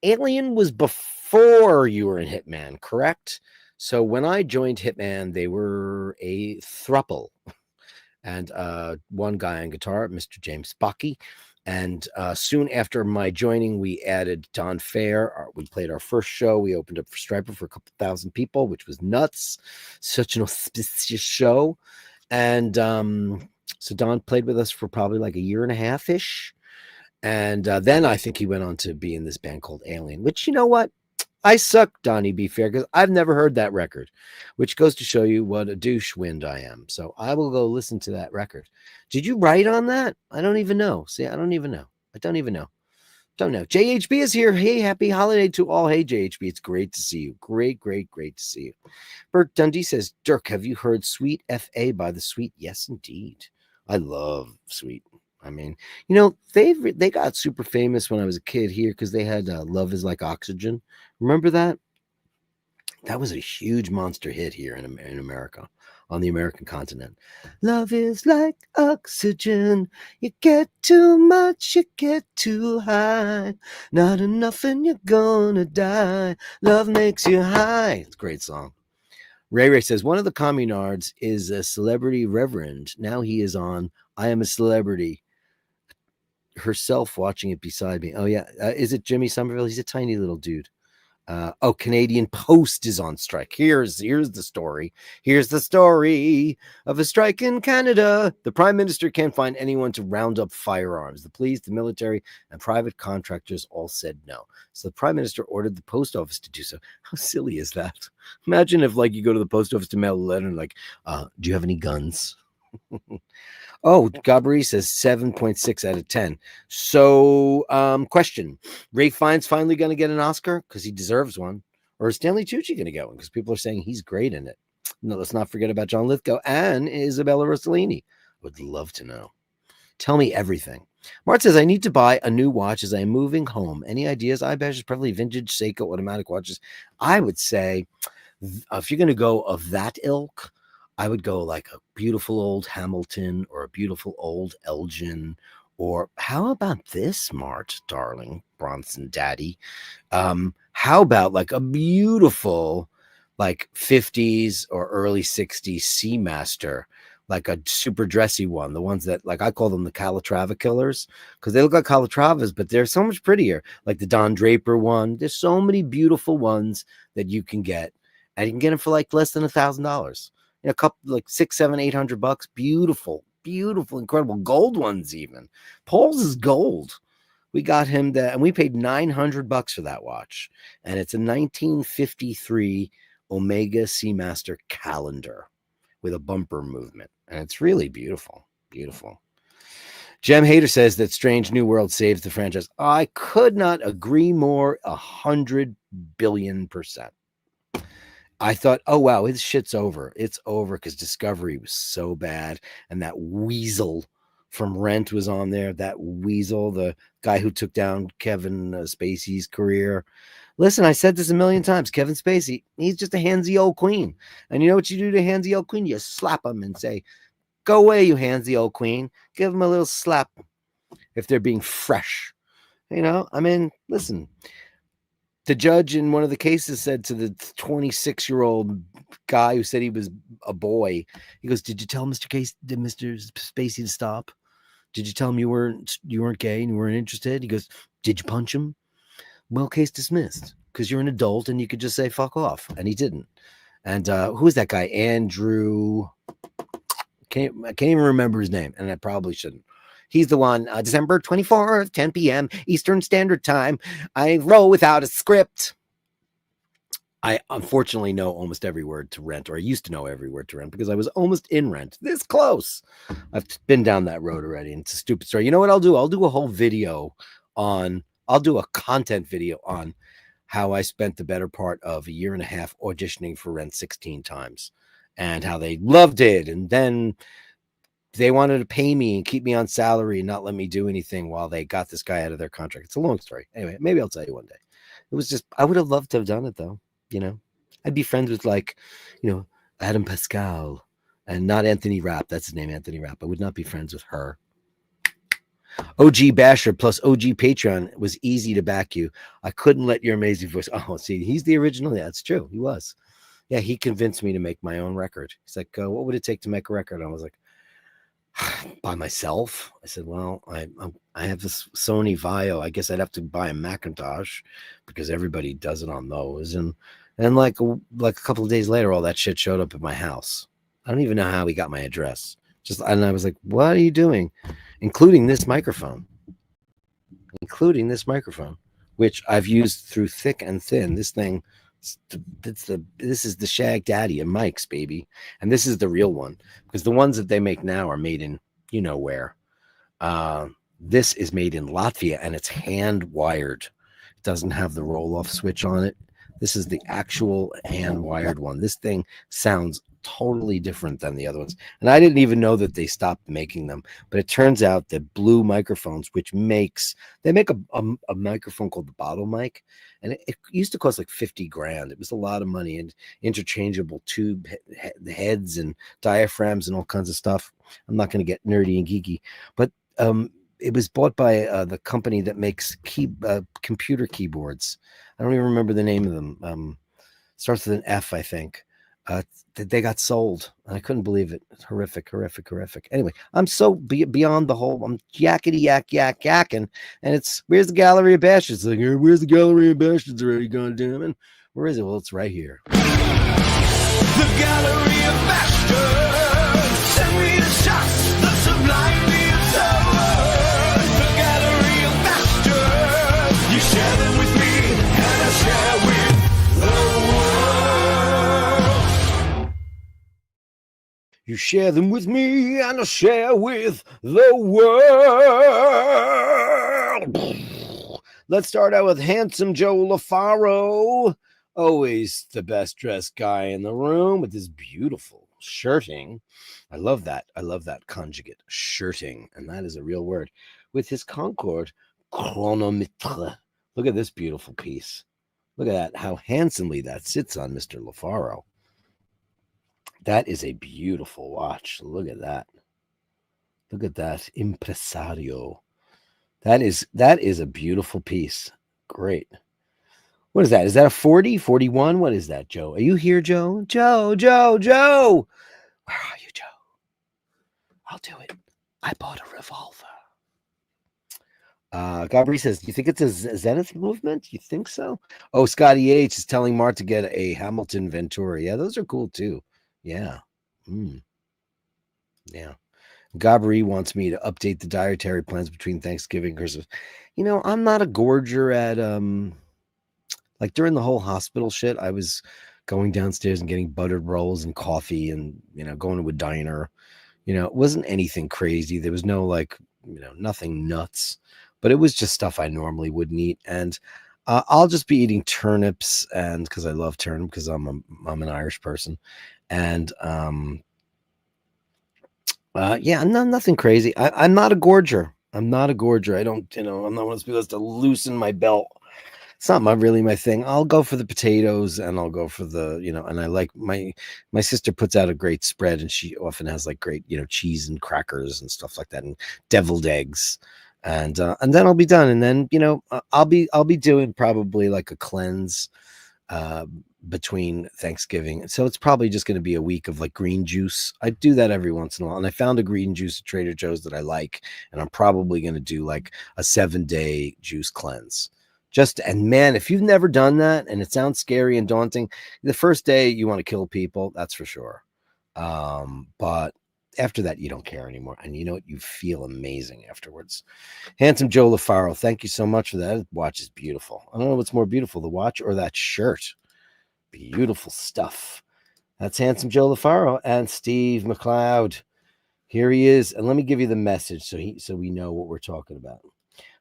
Alien was before you were in Hitman, correct? So when I joined Hitman, they were a throuple. And one guy on guitar, Mr. James Spocky. And soon after my joining, we added Don Fair. We played our first show. We opened up for Striper for a couple thousand people, which was nuts. Such an auspicious show. And so Don played with us for probably like a year and a half-ish. And then I think he went on to be in this band called Alien, which, you know what? I suck, Donnie B. Fair, because I've never heard that record, which goes to show you what a douche wind I am. So I will go listen to that record. Did you write on that? I don't even know. See, I don't even know. Don't know. JHB is here. Hey, happy holiday to all. Hey, JHB, it's great to see you. Great to see you. Bert Dundee says, Dirk, have you heard Sweet F.A. by The Sweet? Yes, indeed. I love Sweet. I mean, you know, they got super famous when I was a kid here because they had Love Is Like Oxygen. Remember that? That was a huge monster hit here in America, on the American continent. Love is like oxygen. You get too much, you get too high. Not enough and you're gonna die. Love makes you high. It's a great song. Ray says, one of the communards is a celebrity reverend. Now he is on I Am a Celebrity. Herself watching it beside me. Oh, yeah. Is it Jimmy Somerville? He's a tiny little dude. Canadian Post is on strike. Here's the story. Here's the story of a strike in Canada. The Prime Minister can't find anyone to round up firearms. The police, the military, and private contractors all said no. So the Prime Minister ordered the post office to do so. How silly is that? Imagine if, like, you go to the post office to mail a letter and, like, do you have any guns? Oh, Gabri says 7.6 out of 10. So, question. Ray Fiennes finally going to get an Oscar because he deserves one? Or is Stanley Tucci going to get one? Because people are saying he's great in it. No, let's not forget about John Lithgow and Isabella Rossellini. Would love to know. Tell me everything. Mart says, I need to buy a new watch as I'm moving home. Any ideas? iBashers, probably vintage Seiko automatic watches. I would say, if you're going to go of that ilk, I would go like a beautiful old Hamilton or a beautiful old Elgin, or how about this, Mart, darling, Bronson daddy? How about like a beautiful, like 50s or early 60s Seamaster, like a super dressy one, the ones that, like, I call them the Calatrava killers because they look like Calatravas, but they're so much prettier, like the Don Draper one. There's so many beautiful ones that you can get, and you can get them for like less than $1,000. A couple, like $600, $700, $800. Beautiful, incredible gold ones. Even Paul's is gold. We got him that, and we paid $900 for that watch, and it's a 1953 Omega Seamaster calendar with a bumper movement, and it's really beautiful. Jem Hader says that Strange New World saves the franchise. I could not agree more. 100 billion%. I thought, oh, wow, this shit's over. It's over because Discovery was so bad. And that weasel from Rent was on there. That weasel, the guy who took down Kevin Spacey's career. Listen, I said this a million times. Kevin Spacey, he's just a handsy old queen. And you know what you do to a handsy old queen? You slap him and say, "Go away, you handsy old queen." Give him a little slap if they're being fresh. You know, I mean, listen, the judge in one of the cases said to the 26-year-old guy who said he was a boy, he goes, "Did you tell Mr. Spacey to stop? Did you tell him you weren't gay and you weren't interested?" He goes, "Did you punch him?" Well, case dismissed, because you're an adult and you could just say fuck off. And he didn't. And who's that guy? Andrew. I can't even remember his name, and I probably shouldn't. He's the one, December 24th, 10 p.m. Eastern Standard Time. I roll without a script. I unfortunately know almost every word to Rent, or I used to know every word to Rent, because I was almost in Rent, this close. I've been down that road already, and it's a stupid story. You know what I'll do? I'll do a whole video I'll do a content video on how I spent the better part of a year and a half auditioning for Rent 16 times, and how they loved it, and then they wanted to pay me and keep me on salary and not let me do anything while they got this guy out of their contract. It's a long story. Anyway, maybe I'll tell you one day. It was just, I would have loved to have done it though. You know, I'd be friends with, like, you know, Adam Pascal and not Anthony Rapp. That's his name, Anthony Rapp. I would not be friends with her. OG Basher plus OG Patreon was easy to back you. I couldn't let your amazing voice. Oh, see, he's the original. Yeah, that's true. He was. Yeah, he convinced me to make my own record. He's like, what would it take to make a record? And I was like, by myself. I said, well, I have this Sony Vaio. I guess I'd have to buy a Macintosh because everybody does it on those. And like a couple of days later, all that shit showed up at my house. I don't even know how he got my address. And I was like, what are you doing? Including this microphone, which I've used through thick and thin. This thing, this is the Shag Daddy of mics, baby. And this is the real one, because the ones that they make now are made in, you know where. This is made in Latvia, and it's hand wired. It doesn't have the roll off switch on it. This is the actual hand wired one. This thing sounds totally different than the other ones, and I didn't even know that they stopped making them. But it turns out that Blue Microphones, which they make a microphone called the bottle mic, and it used to cost like 50 grand. It was a lot of money, and interchangeable tube heads and diaphragms and all kinds of stuff. I'm not going to get nerdy and geeky, but it was bought by the company that makes computer keyboards. I don't even remember the name of them. Starts with an F, I think. They got sold, and I couldn't believe it. It's horrific. Anyway, I'm so beyond the whole. I'm yakety yakking, and it's, where's the Gallery of Bashtards? Like, where's the Gallery of Bastards already gone down? And where is it? Well, it's right here. The Gallery of Bashtards. Send me the shots, the sublimely absurd. The Gallery of Bashtards. You share them with me, and I share with the world. You share them with me, and I share with the world. Let's start out with handsome Joe LaFaro. Always the best dressed guy in the room with his beautiful shirting. I love that. Conjugate, shirting. And that is a real word. With his Concorde chronometre. Look at this beautiful piece. Look at that. How handsomely that sits on Mr. LaFaro. That is a beautiful watch. Look at that. Impresario. That is a beautiful piece. Great. What is that? Is that a 40, 41? What is that, Joe? Are you here, Joe? Joe. Where are you, Joe? I'll do it. I bought a revolver. Gabri says, do you think it's a Zenith movement? You think so? Oh, Scotty H is telling Mart to get a Hamilton Venturi. Yeah, those are cool too. Yeah. Yeah. Gabri wants me to update the dietary plans between Thanksgiving and Christmas. You know, I'm not a gorger at like during the whole hospital shit. I was going downstairs and getting buttered rolls and coffee and, you know, going to a diner. You know, it wasn't anything crazy. There was no, like, you know, nothing nuts, but it was just stuff I normally wouldn't eat. And I'll just be eating turnips, and because I love turnip, because I'm an Irish person. And yeah, nothing crazy. I'm not a gorger. I don't, you know, I'm not one of those people that has to loosen my belt It's not really my thing. I'll go for the potatoes and I'll go for the, and I like my sister puts out a great spread and she often has like great, cheese and crackers and stuff like that and deviled eggs. And then I'll be done. And then, I'll be doing probably like a cleanse uh between Thanksgiving. So it's probably just going to be a week of like green juice. I do that every once in a while. And I found a green juice at Trader Joe's that I like. And I'm probably going to do like a 7-day juice cleanse. And man, if you've never done that and it sounds scary and daunting, the first day you want to kill people, that's for sure. But after that, you don't care anymore. And you know what? You feel amazing afterwards. Handsome Joe LaFaro, thank you so much for that. That watch is beautiful. I don't know what's more beautiful, the watch or that shirt. Beautiful stuff. That's Handsome Joe LaFaro and Steve McLeod. Here he is. And let me give you the message so we know what we're talking about.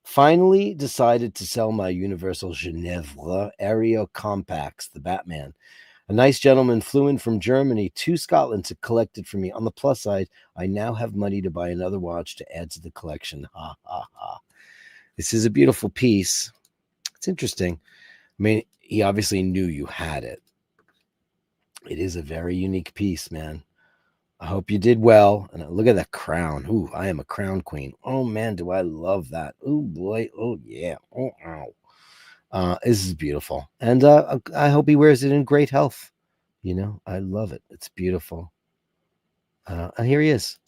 Finally decided to sell my Universal Ginevra Aereo Compacts, the Batman. A nice gentleman flew in from Germany to Scotland to collect it for me. On the plus side, I now have money to buy another watch to add to the collection. Ha, ha, ha. This is a beautiful piece. It's interesting. I mean, he obviously knew you had it. It is a very unique piece, man. I hope you did well. And look at that crown. Ooh, I am a crown queen. Oh, man, do I love that. Oh, boy. Oh, yeah. Oh, ow. This is beautiful. And I hope he wears it in great health. I love it. It's beautiful. And here he is.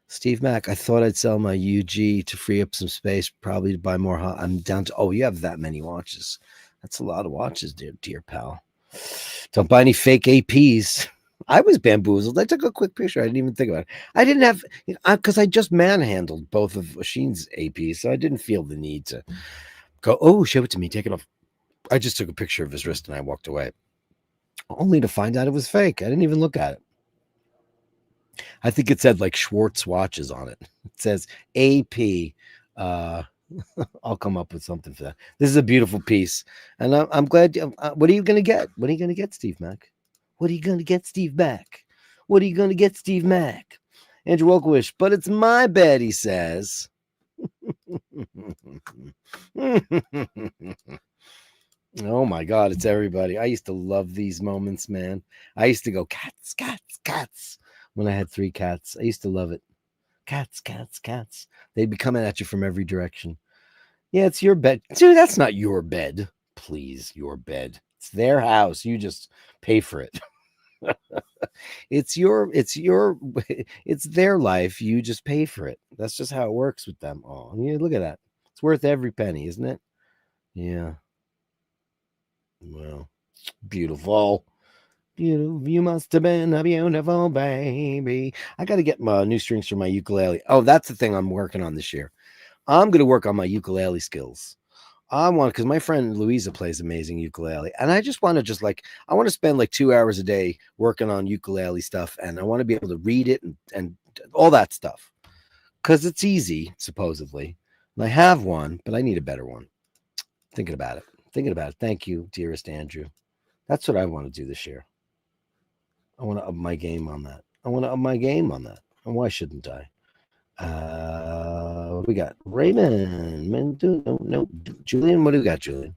Steve Mack. I thought I'd sell my UG to free up some space, probably to buy more. I'm down to, you have that many watches. That's a lot of watches, dear pal. Don't buy any fake APs. I was bamboozled. I took a quick picture. I didn't even think about it. I didn't have, because I just manhandled both of Sheen's APs, so I didn't feel the need to go, show it to me, take it off. I just took a picture of his wrist and I walked away, only to find out it was fake. I didn't even look at it. I think it said like Schwartz watches on it. It says AP. I'll come up with something for that. This is a beautiful piece, and I'm glad. What are you going to get? What are you going to get, Steve Mack? What are you going to get, Steve Mack? What are you going to get, Steve Mack? Andrew Welkewish, but it's my bed, he says. Oh my God, it's everybody. I used to love these moments, man. I used to go, cats, cats, cats, when I had 3 cats. I used to love it. Cats, cats, cats. They'd be coming at you from every direction. Yeah, it's your bed. Dude, that's not your bed. Please, your bed. It's their house. You just pay for it. it's their life. You just pay for it. That's just how it works with them. Oh, yeah, look at that. It's worth every penny, isn't it? Yeah. Well, beautiful. You must have been a beautiful baby. I got to get my new strings for my ukulele. Oh, that's the thing I'm working on this year. I'm going to work on my ukulele skills. Because my friend Louisa plays amazing ukulele, and I just want to I want to spend like 2 hours a day working on ukulele stuff, and I want to be able to read it and all that stuff because it's easy, supposedly. And I have one, but I need a better one. Thinking about it. Thank you, dearest Andrew. That's what I want to do this year. I want to up my game on that. And why shouldn't I? We got Raymond. No. Julian, what do we got, Julian?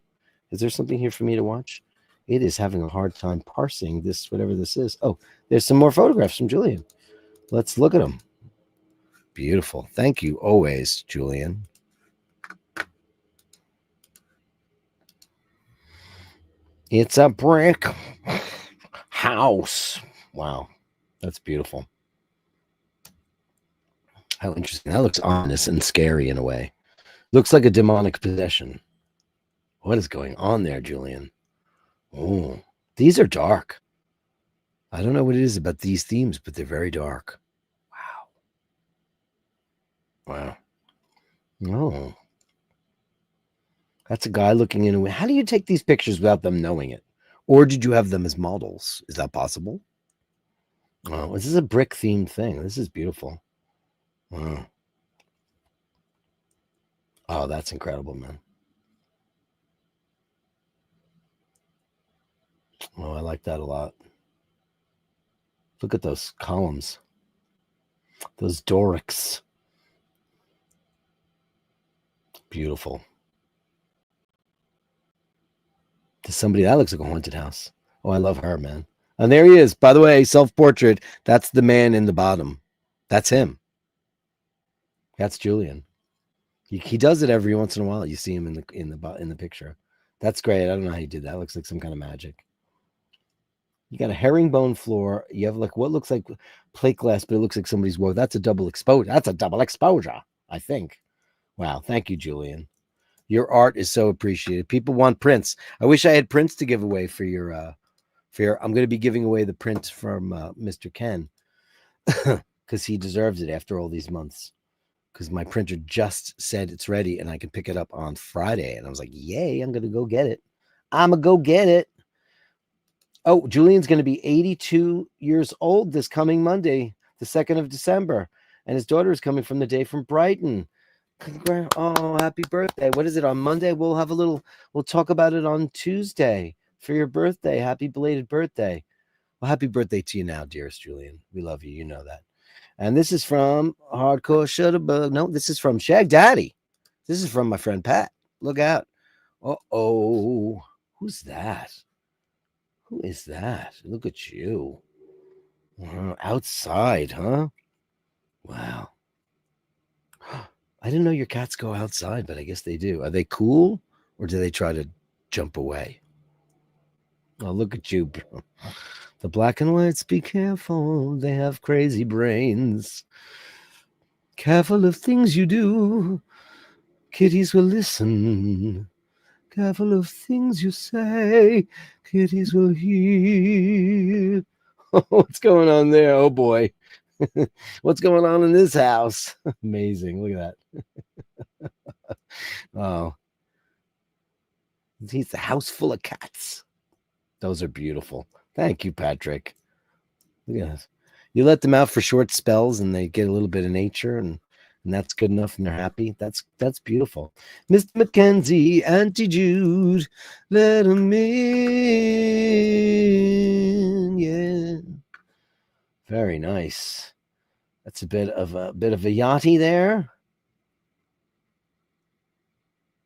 Is there something here for me to watch? It is having a hard time parsing this, whatever this is. Oh, there's some more photographs from Julian. Let's look at them. Beautiful. Thank you always, Julian. It's a brick house. Wow. That's beautiful. How interesting. That looks ominous and scary in a way. Looks like a demonic possession. What is going on there, Julian? Oh, these are dark. I don't know what it is about these themes, but they're very dark. Wow. Oh. That's a guy looking in a way. How do you take these pictures without them knowing it? Or did you have them as models? Is that possible? Oh, this is a brick themed thing. This is beautiful. Wow. Oh, that's incredible, man. Oh, I like that a lot. Look at those columns. Those Dorics. Beautiful. To somebody that looks like a haunted house. Oh, I love her, man. And there he is. By the way, self-portrait. That's the man in the bottom. That's him. That's Julian. He does it every once in a while. You see him in the picture. That's great. I don't know how you did that. It looks like some kind of magic. You got a herringbone floor. You have like what looks like plate glass, but it looks like somebody's whoa. That's a double exposure. That's a double exposure, I think. Wow. Thank you, Julian. Your art is so appreciated. People want prints. I wish I had prints to give away for your I'm going to be giving away the print from Mr. Ken because he deserves it after all these months. Because my printer just said it's ready and I can pick it up on Friday. And I was like, yay, I'm going to go get it. I'm going to go get it. Oh, Julian's going to be 82 years old this coming Monday, the 2nd of December. And his daughter is coming from the day from Brighton. Oh, happy birthday. What is it on Monday? We'll talk about it on Tuesday for your birthday. Happy belated birthday. Well, happy birthday to you now, dearest Julian. We love you. You know that. And this is from Hardcore Shutterbug. No, this is from Shag Daddy. This is from my friend Pat. Look out. Uh-oh. Who's that? Who is that? Look at you. Outside, huh? Wow. I didn't know your cats go outside, but I guess they do. Are they cool or do they try to jump away? Oh, look at you, bro. The black and whites, be careful. They have crazy brains. Careful of things you do. Kitties will listen. Careful of things you say. Kitties will hear. What's going on there? Oh, boy. What's going on in this house? Amazing. Look at that. Oh. He's a house full of cats. Those are beautiful. Thank you, Patrick. Look at that. You let them out for short spells and they get a little bit of nature and that's good enough and they're happy. That's beautiful. Mr. Mackenzie, Auntie Jude, let them in. Yeah. Very nice. That's a bit of a yachty there.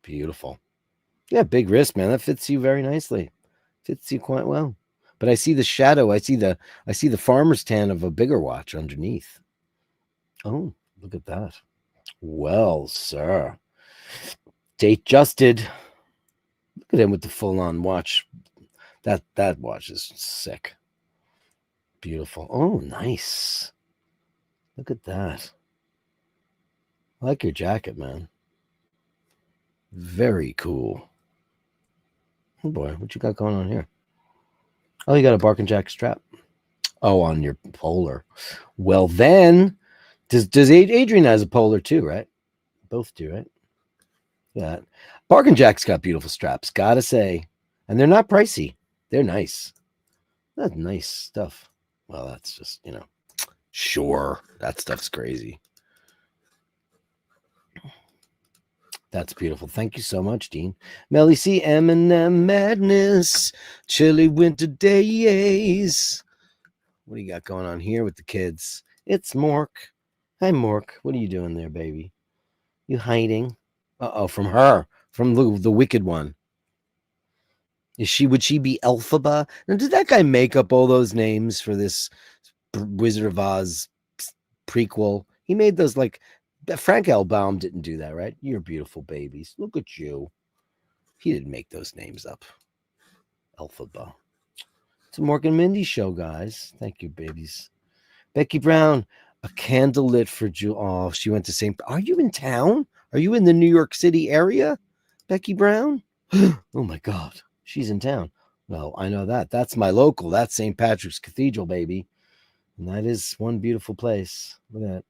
Beautiful. Yeah, big wrist, man. That fits you very nicely. Fits you quite well. But I see the shadow. I see the farmer's tan of a bigger watch underneath. Oh, look at that. Well, sir. Date adjusted. Look at him with the full-on watch. That watch is sick. Beautiful. Oh, nice. Look at that. I like your jacket, man. Very cool. Oh boy, what you got going on here? Oh, you got a Bark and Jack strap. Oh, on your polar. Well, then, does Adrian has a polar too, right? Both do, right? Yeah. Bark and Jack's got beautiful straps, gotta say. And they're not pricey. They're nice. That's nice stuff. Well, that's just, sure. That stuff's crazy. That's beautiful. Thank you so much, Dean. Melly C. M&M Madness. Chilly winter days. What do you got going on here with the kids? It's Mork. Hi, Mork. What are you doing there, baby? You hiding? Uh-oh, from her. From the wicked one. Would she be Elphaba? Now, did that guy make up all those names for this Wizard of Oz prequel? He made those like Frank L. Baum didn't do that, right? You're beautiful babies. Look at you. He didn't make those names up. Elphaba. It's a Mork and Mindy show, guys. Thank you, babies. Becky Brown, a candle lit for Jewel. Oh, she went to St. Are you in town? Are you in the New York City area, Becky Brown? Oh my God, she's in town. Well, I know that. That's my local. That's St. Patrick's Cathedral, baby. And that is one beautiful place. Look at that.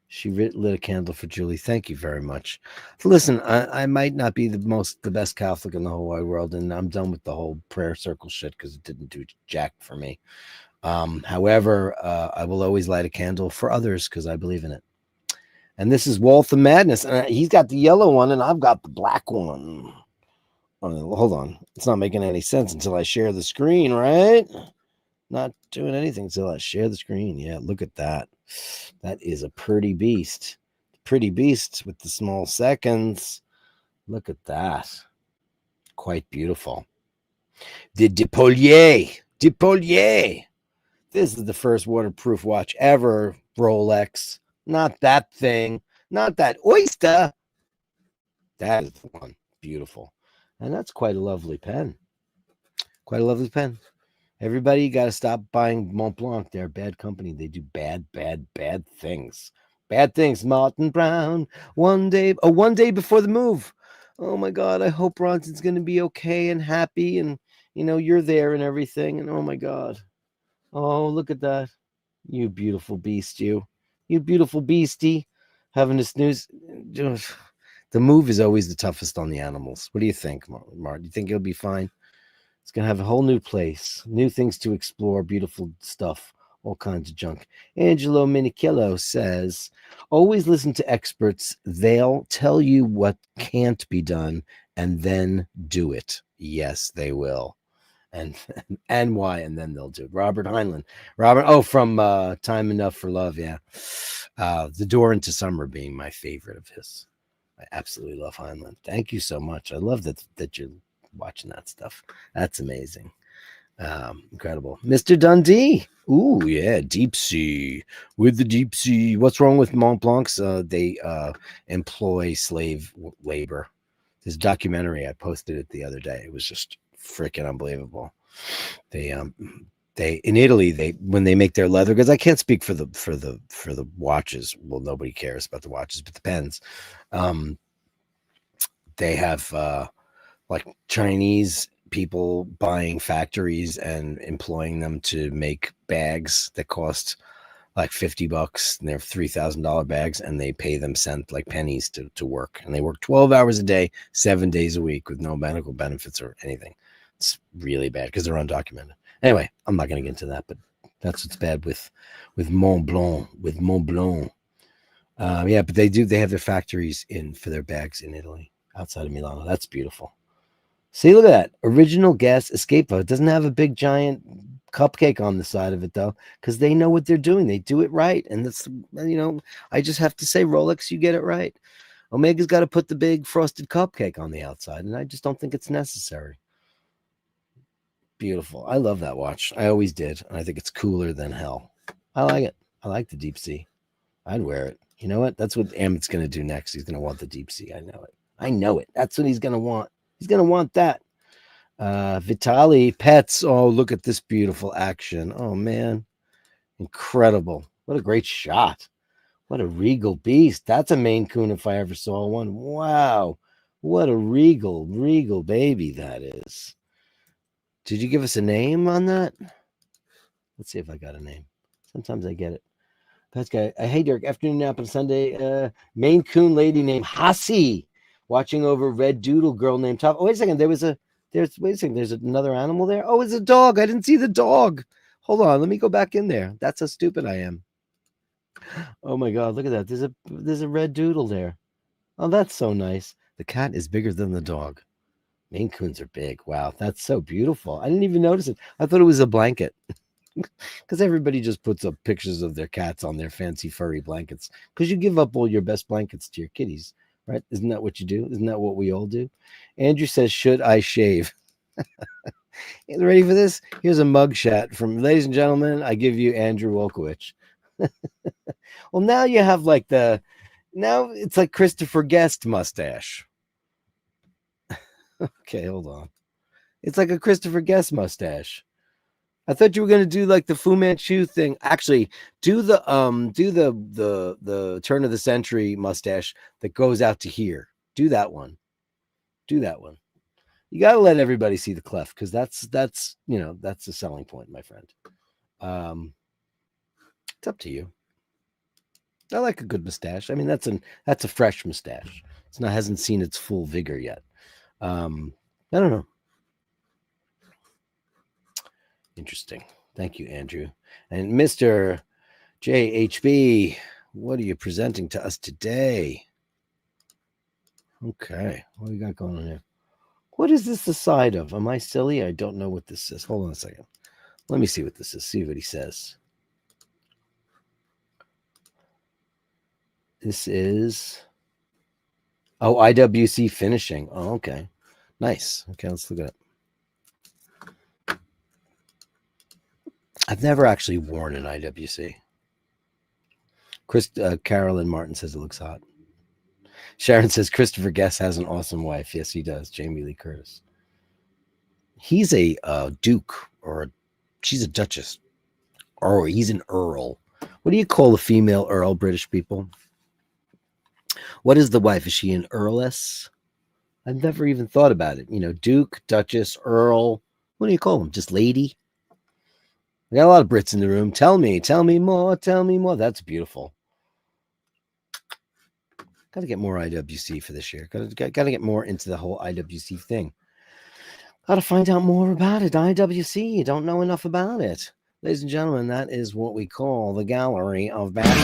She lit a candle for Julie. Thank you very much. Listen, I might not be the best Catholic in the whole wide world, and I'm done with the whole prayer circle shit because it didn't do jack for me. However, I will always light a candle for others because I believe in it. And this is Waltham Madness. And he's got the yellow one, and I've got the black one. Hold on. It's not making any sense until I share the screen, right? Not doing anything until I share the screen. Yeah, look at that. That is a pretty beast. Pretty beast with the small seconds. Look at that. Quite beautiful. The Depollier. This is the first waterproof watch ever, Rolex. Not that thing. Not that oyster. That is the one. Beautiful. And that's quite a lovely pen. Quite a lovely pen. Everybody got to stop buying Mont Blanc. They're a bad company. They do bad things. Bad things. Martin Brown. One day before the move. Oh my God. I hope Bronson's going to be okay and happy. And, you're there and everything. And oh my God. Oh, look at that. You beautiful beast, you. You beautiful beastie. Having to snooze. The move is always the toughest on the animals. What do you think, Mart? Do you think he'll be fine? It's going to have a whole new place, new things to explore, beautiful stuff, all kinds of junk. Angelo Minichello says, always listen to experts. They'll tell you what can't be done and then do it. Yes, they will. And why, and then they'll do it. Robert Heinlein. From Time Enough for Love, yeah. The Door into Summer being my favorite of his. I absolutely love Heinlein. Thank you so much. I love that you're watching that stuff. That's amazing. Incredible. Mr. Dundee. Ooh, yeah, deep sea. With the deep sea. What's wrong with Mont Blancs? They employ slave labor. This documentary, I posted it the other day. It was just freaking unbelievable. They in Italy, when they make their leather, because I can't speak for the watches. Well, nobody cares about the watches, but the pens. They have like Chinese people buying factories and employing them to make bags that cost like $50, and they're $3,000 bags, and they pay them cent like pennies to work, and they work 12 hours a day, 7 days a week with no medical benefits or anything. It's really bad because they're undocumented. Anyway, I'm not going to get into that, but that's what's bad with Mont Blanc. Yeah, but they have their factories for their bags in Italy outside of Milano. That's beautiful. See, look at that. Original gas escape valve. It doesn't have a big giant cupcake on the side of it, though, because they know what they're doing. They do it right. And that's, I just have to say, Rolex, you get it right. Omega's got to put the big frosted cupcake on the outside, and I just don't think it's necessary. Beautiful. I love that watch. I always did. And I think it's cooler than hell. I like it. I like the deep sea. I'd wear it. You know what? That's what Amit's going to do next. He's going to want the deep sea. I know it. I know it. That's what he's going to want. He's going to want that. Vitali Pets. Oh, look at this beautiful action. Oh, man. Incredible. What a great shot. What a regal beast. That's a Maine Coon if I ever saw one. Wow. What a regal baby that is. Did you give us a name on that? Let's see if I got a name. Sometimes I get it. Pets guy. Hey, Dirk. Afternoon nap on Sunday. Maine Coon lady named Hassie watching over red doodle girl named Top. Oh, wait a second. Wait a second. There's another animal there. Oh, it's a dog. I didn't see the dog. Hold on. Let me go back in there. That's how stupid I am. Oh my God. Look at that. There's a red doodle there. Oh, that's so nice. The cat is bigger than the dog. Maine Coons are big. Wow. That's so beautiful. I didn't even notice it. I thought it was a blanket. Because everybody just puts up pictures of their cats on their fancy furry blankets. Because you give up all your best blankets to your kitties, right? Isn't that what you do? Isn't that what we all do? Andrew says, should I shave? Ready for this? Here's a mugshot from, ladies and gentlemen, I give you Andrew Wolkowicz. Well, now you have like now it's like Christopher Guest mustache. Okay, hold on. It's like a Christopher Guest mustache. I thought you were gonna do like the Fu Manchu thing. Actually, do the turn of the century mustache that goes out to here. Do that one. Do that one. You got to let everybody see the cleft because that's the selling point, my friend. It's up to you. I like a good mustache. I mean, that's a fresh mustache. Hasn't seen its full vigor yet. I don't know. Interesting. Thank you, Andrew. And Mr. JHB, what are you presenting to us today? Okay. What do we got going on here? What is this the side of? Am I silly? I don't know what this is. Hold on a second. Let me see what this is. See what he says. This is... Oh, IWC finishing. Oh, okay. Nice. Okay, let's look it up. I've never actually worn an IWC. Carolyn Martin says it looks hot. Sharon says Christopher Guest has an awesome wife. Yes, he does. Jamie Lee Curtis. He's a duke, or she's a duchess, or he's an earl. What do you call a female earl, British people? What is the wife? Is she an earless? I've never even thought about it. You know, duke, duchess, earl. What do you call them? Just lady? We got a lot of Brits in the room. Tell me more, tell me more. That's beautiful. Got to get more IWC for this year. Got to get more into the whole IWC thing. Got to find out more about it. IWC, you don't know enough about it. Ladies and gentlemen, that is what we call the Gallery of Bashtards.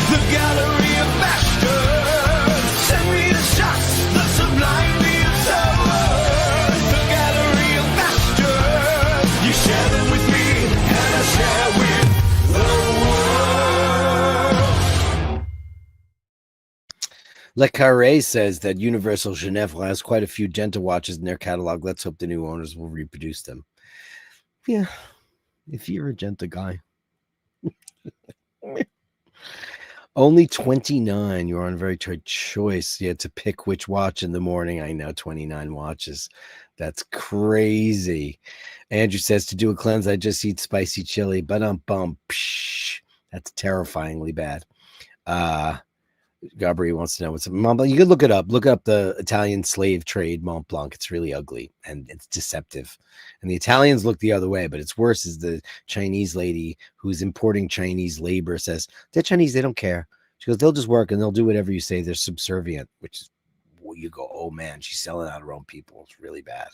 The Gallery of Bashtards. Send me the shots, the sublime, the absurd. The Gallery of Bashtards. You share them with me, and I share with the world. Le Carré says that Universal Genève has quite a few Genta watches in their catalog. Let's hope the new owners will reproduce them. Yeah, if you're a Genta guy. Only 29. You're on a very tight choice. You had to pick which watch in the morning. I know, 29 watches. That's crazy. Andrew says to do a cleanse, I just eat spicy chili. But that's terrifyingly bad. Gabri wants to know what's Mont Blanc. You could look it up. Look up the Italian slave trade Mont Blanc. It's really ugly and it's deceptive. And the Italians look the other way, but it's worse is the Chinese lady who's importing Chinese labor says, they're Chinese, they don't care. She goes, they'll just work and they'll do whatever you say. They're subservient, which is, well, you go, oh man, she's selling out her own people. It's really bad.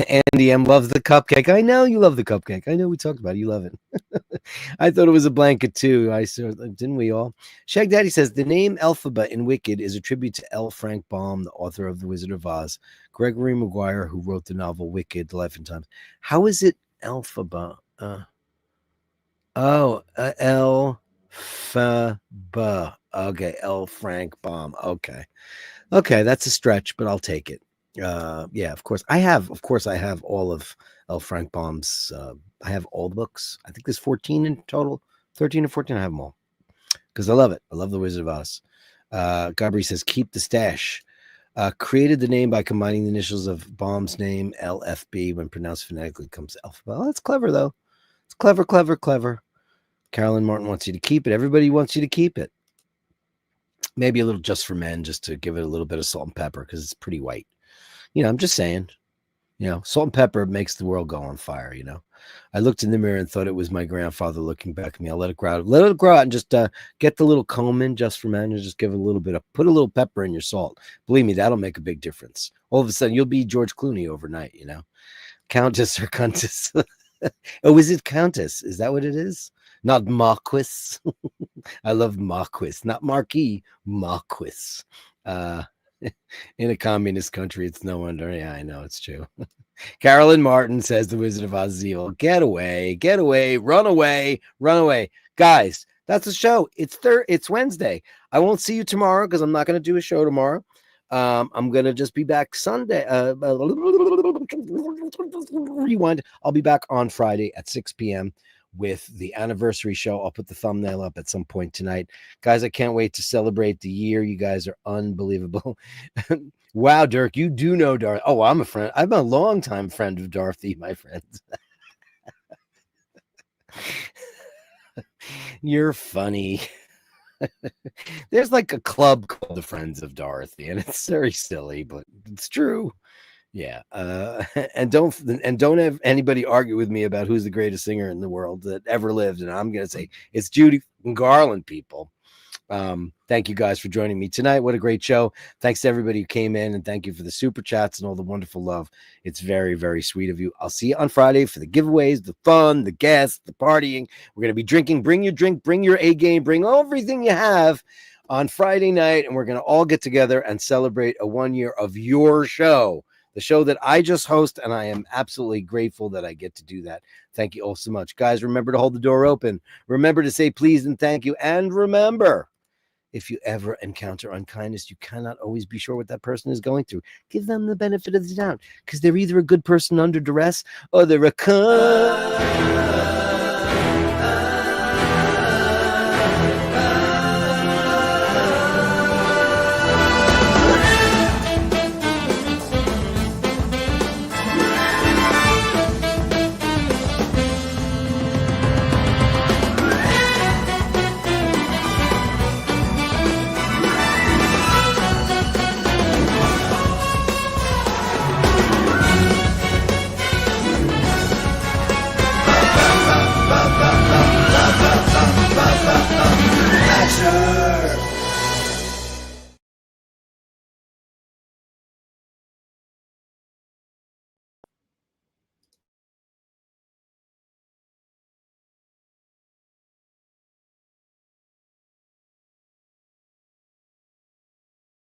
Andy M loves the cupcake. I know you love the cupcake. I know we talked about it. You love it. I thought it was a blanket too. Didn't we all? Shag Daddy says the name Elphaba in Wicked is a tribute to L. Frank Baum, the author of The Wizard of Oz. Gregory Maguire, who wrote the novel Wicked: The Life and Times. How is it Elphaba? Elphaba. Okay, L. Frank Baum. Okay, that's a stretch, but I'll take it. Yeah, of course I have all of L. Frank Baum's I have all the books. I think there's 14 in total, 13 or 14. I have them all because I love it. I love The Wizard of Oz. Gabri says keep the stash. Created the name by combining the initials of Baum's name, LFB, when pronounced phonetically comes alphabet. Oh, that's clever though. It's clever. Carolyn Martin wants you to keep it. Everybody wants you to keep it. Maybe a little just for men, just to give it a little bit of salt and pepper because it's pretty white. You know, I'm just saying, salt and pepper makes the world go on fire, I looked in the mirror and thought it was my grandfather looking back at me. I'll let it grow out. Let it grow out and just get the little comb in just for men and just give it a little bit of, put a little pepper in your salt. Believe me, that'll make a big difference. All of a sudden, you'll be George Clooney overnight, Countess or Countess. Oh, is it Countess? Is that what it is? Not Marquis. I love Marquis, not Marquis, Marquis. In a communist country, it's no wonder. Yeah, I know, it's true. Carolyn Martin says The Wizard of Oz is evil. Get away, run away. Guys, that's the show. It's Wednesday. I won't see you tomorrow because I'm not going to do a show tomorrow. I'm going to just be back Sunday. Rewind. I'll be back on Friday at 6 p.m. with the anniversary show. I'll put the thumbnail up at some point tonight. Guys, I can't wait to celebrate the year. You guys are unbelievable. Wow, Dirk, you do know Dorothy. Oh, I'm a friend. I'm a longtime friend of Dorothy, my friend. You're funny. There's like a club called the Friends of Dorothy, and it's very silly, but it's true. Yeah, and don't have anybody argue with me about who's the greatest singer in the world that ever lived. And I'm gonna say it's Judy Garland, people. Thank you guys for joining me tonight. What a great show! Thanks to everybody who came in, and thank you for the super chats and all the wonderful love. It's very, very sweet of you. I'll see you on Friday for the giveaways, the fun, the guests, the partying. We're gonna be drinking. Bring your drink, bring your A game, bring everything you have on Friday night, and we're gonna all get together and celebrate a 1 year of your show. The show that I just host, and I am absolutely grateful that I get to do that. Thank you all so much. Guys, remember to hold the door open. Remember to say please and thank you. And remember, if you ever encounter unkindness, you cannot always be sure what that person is going through. Give them the benefit of the doubt, because they're either a good person under duress or they're a cunt.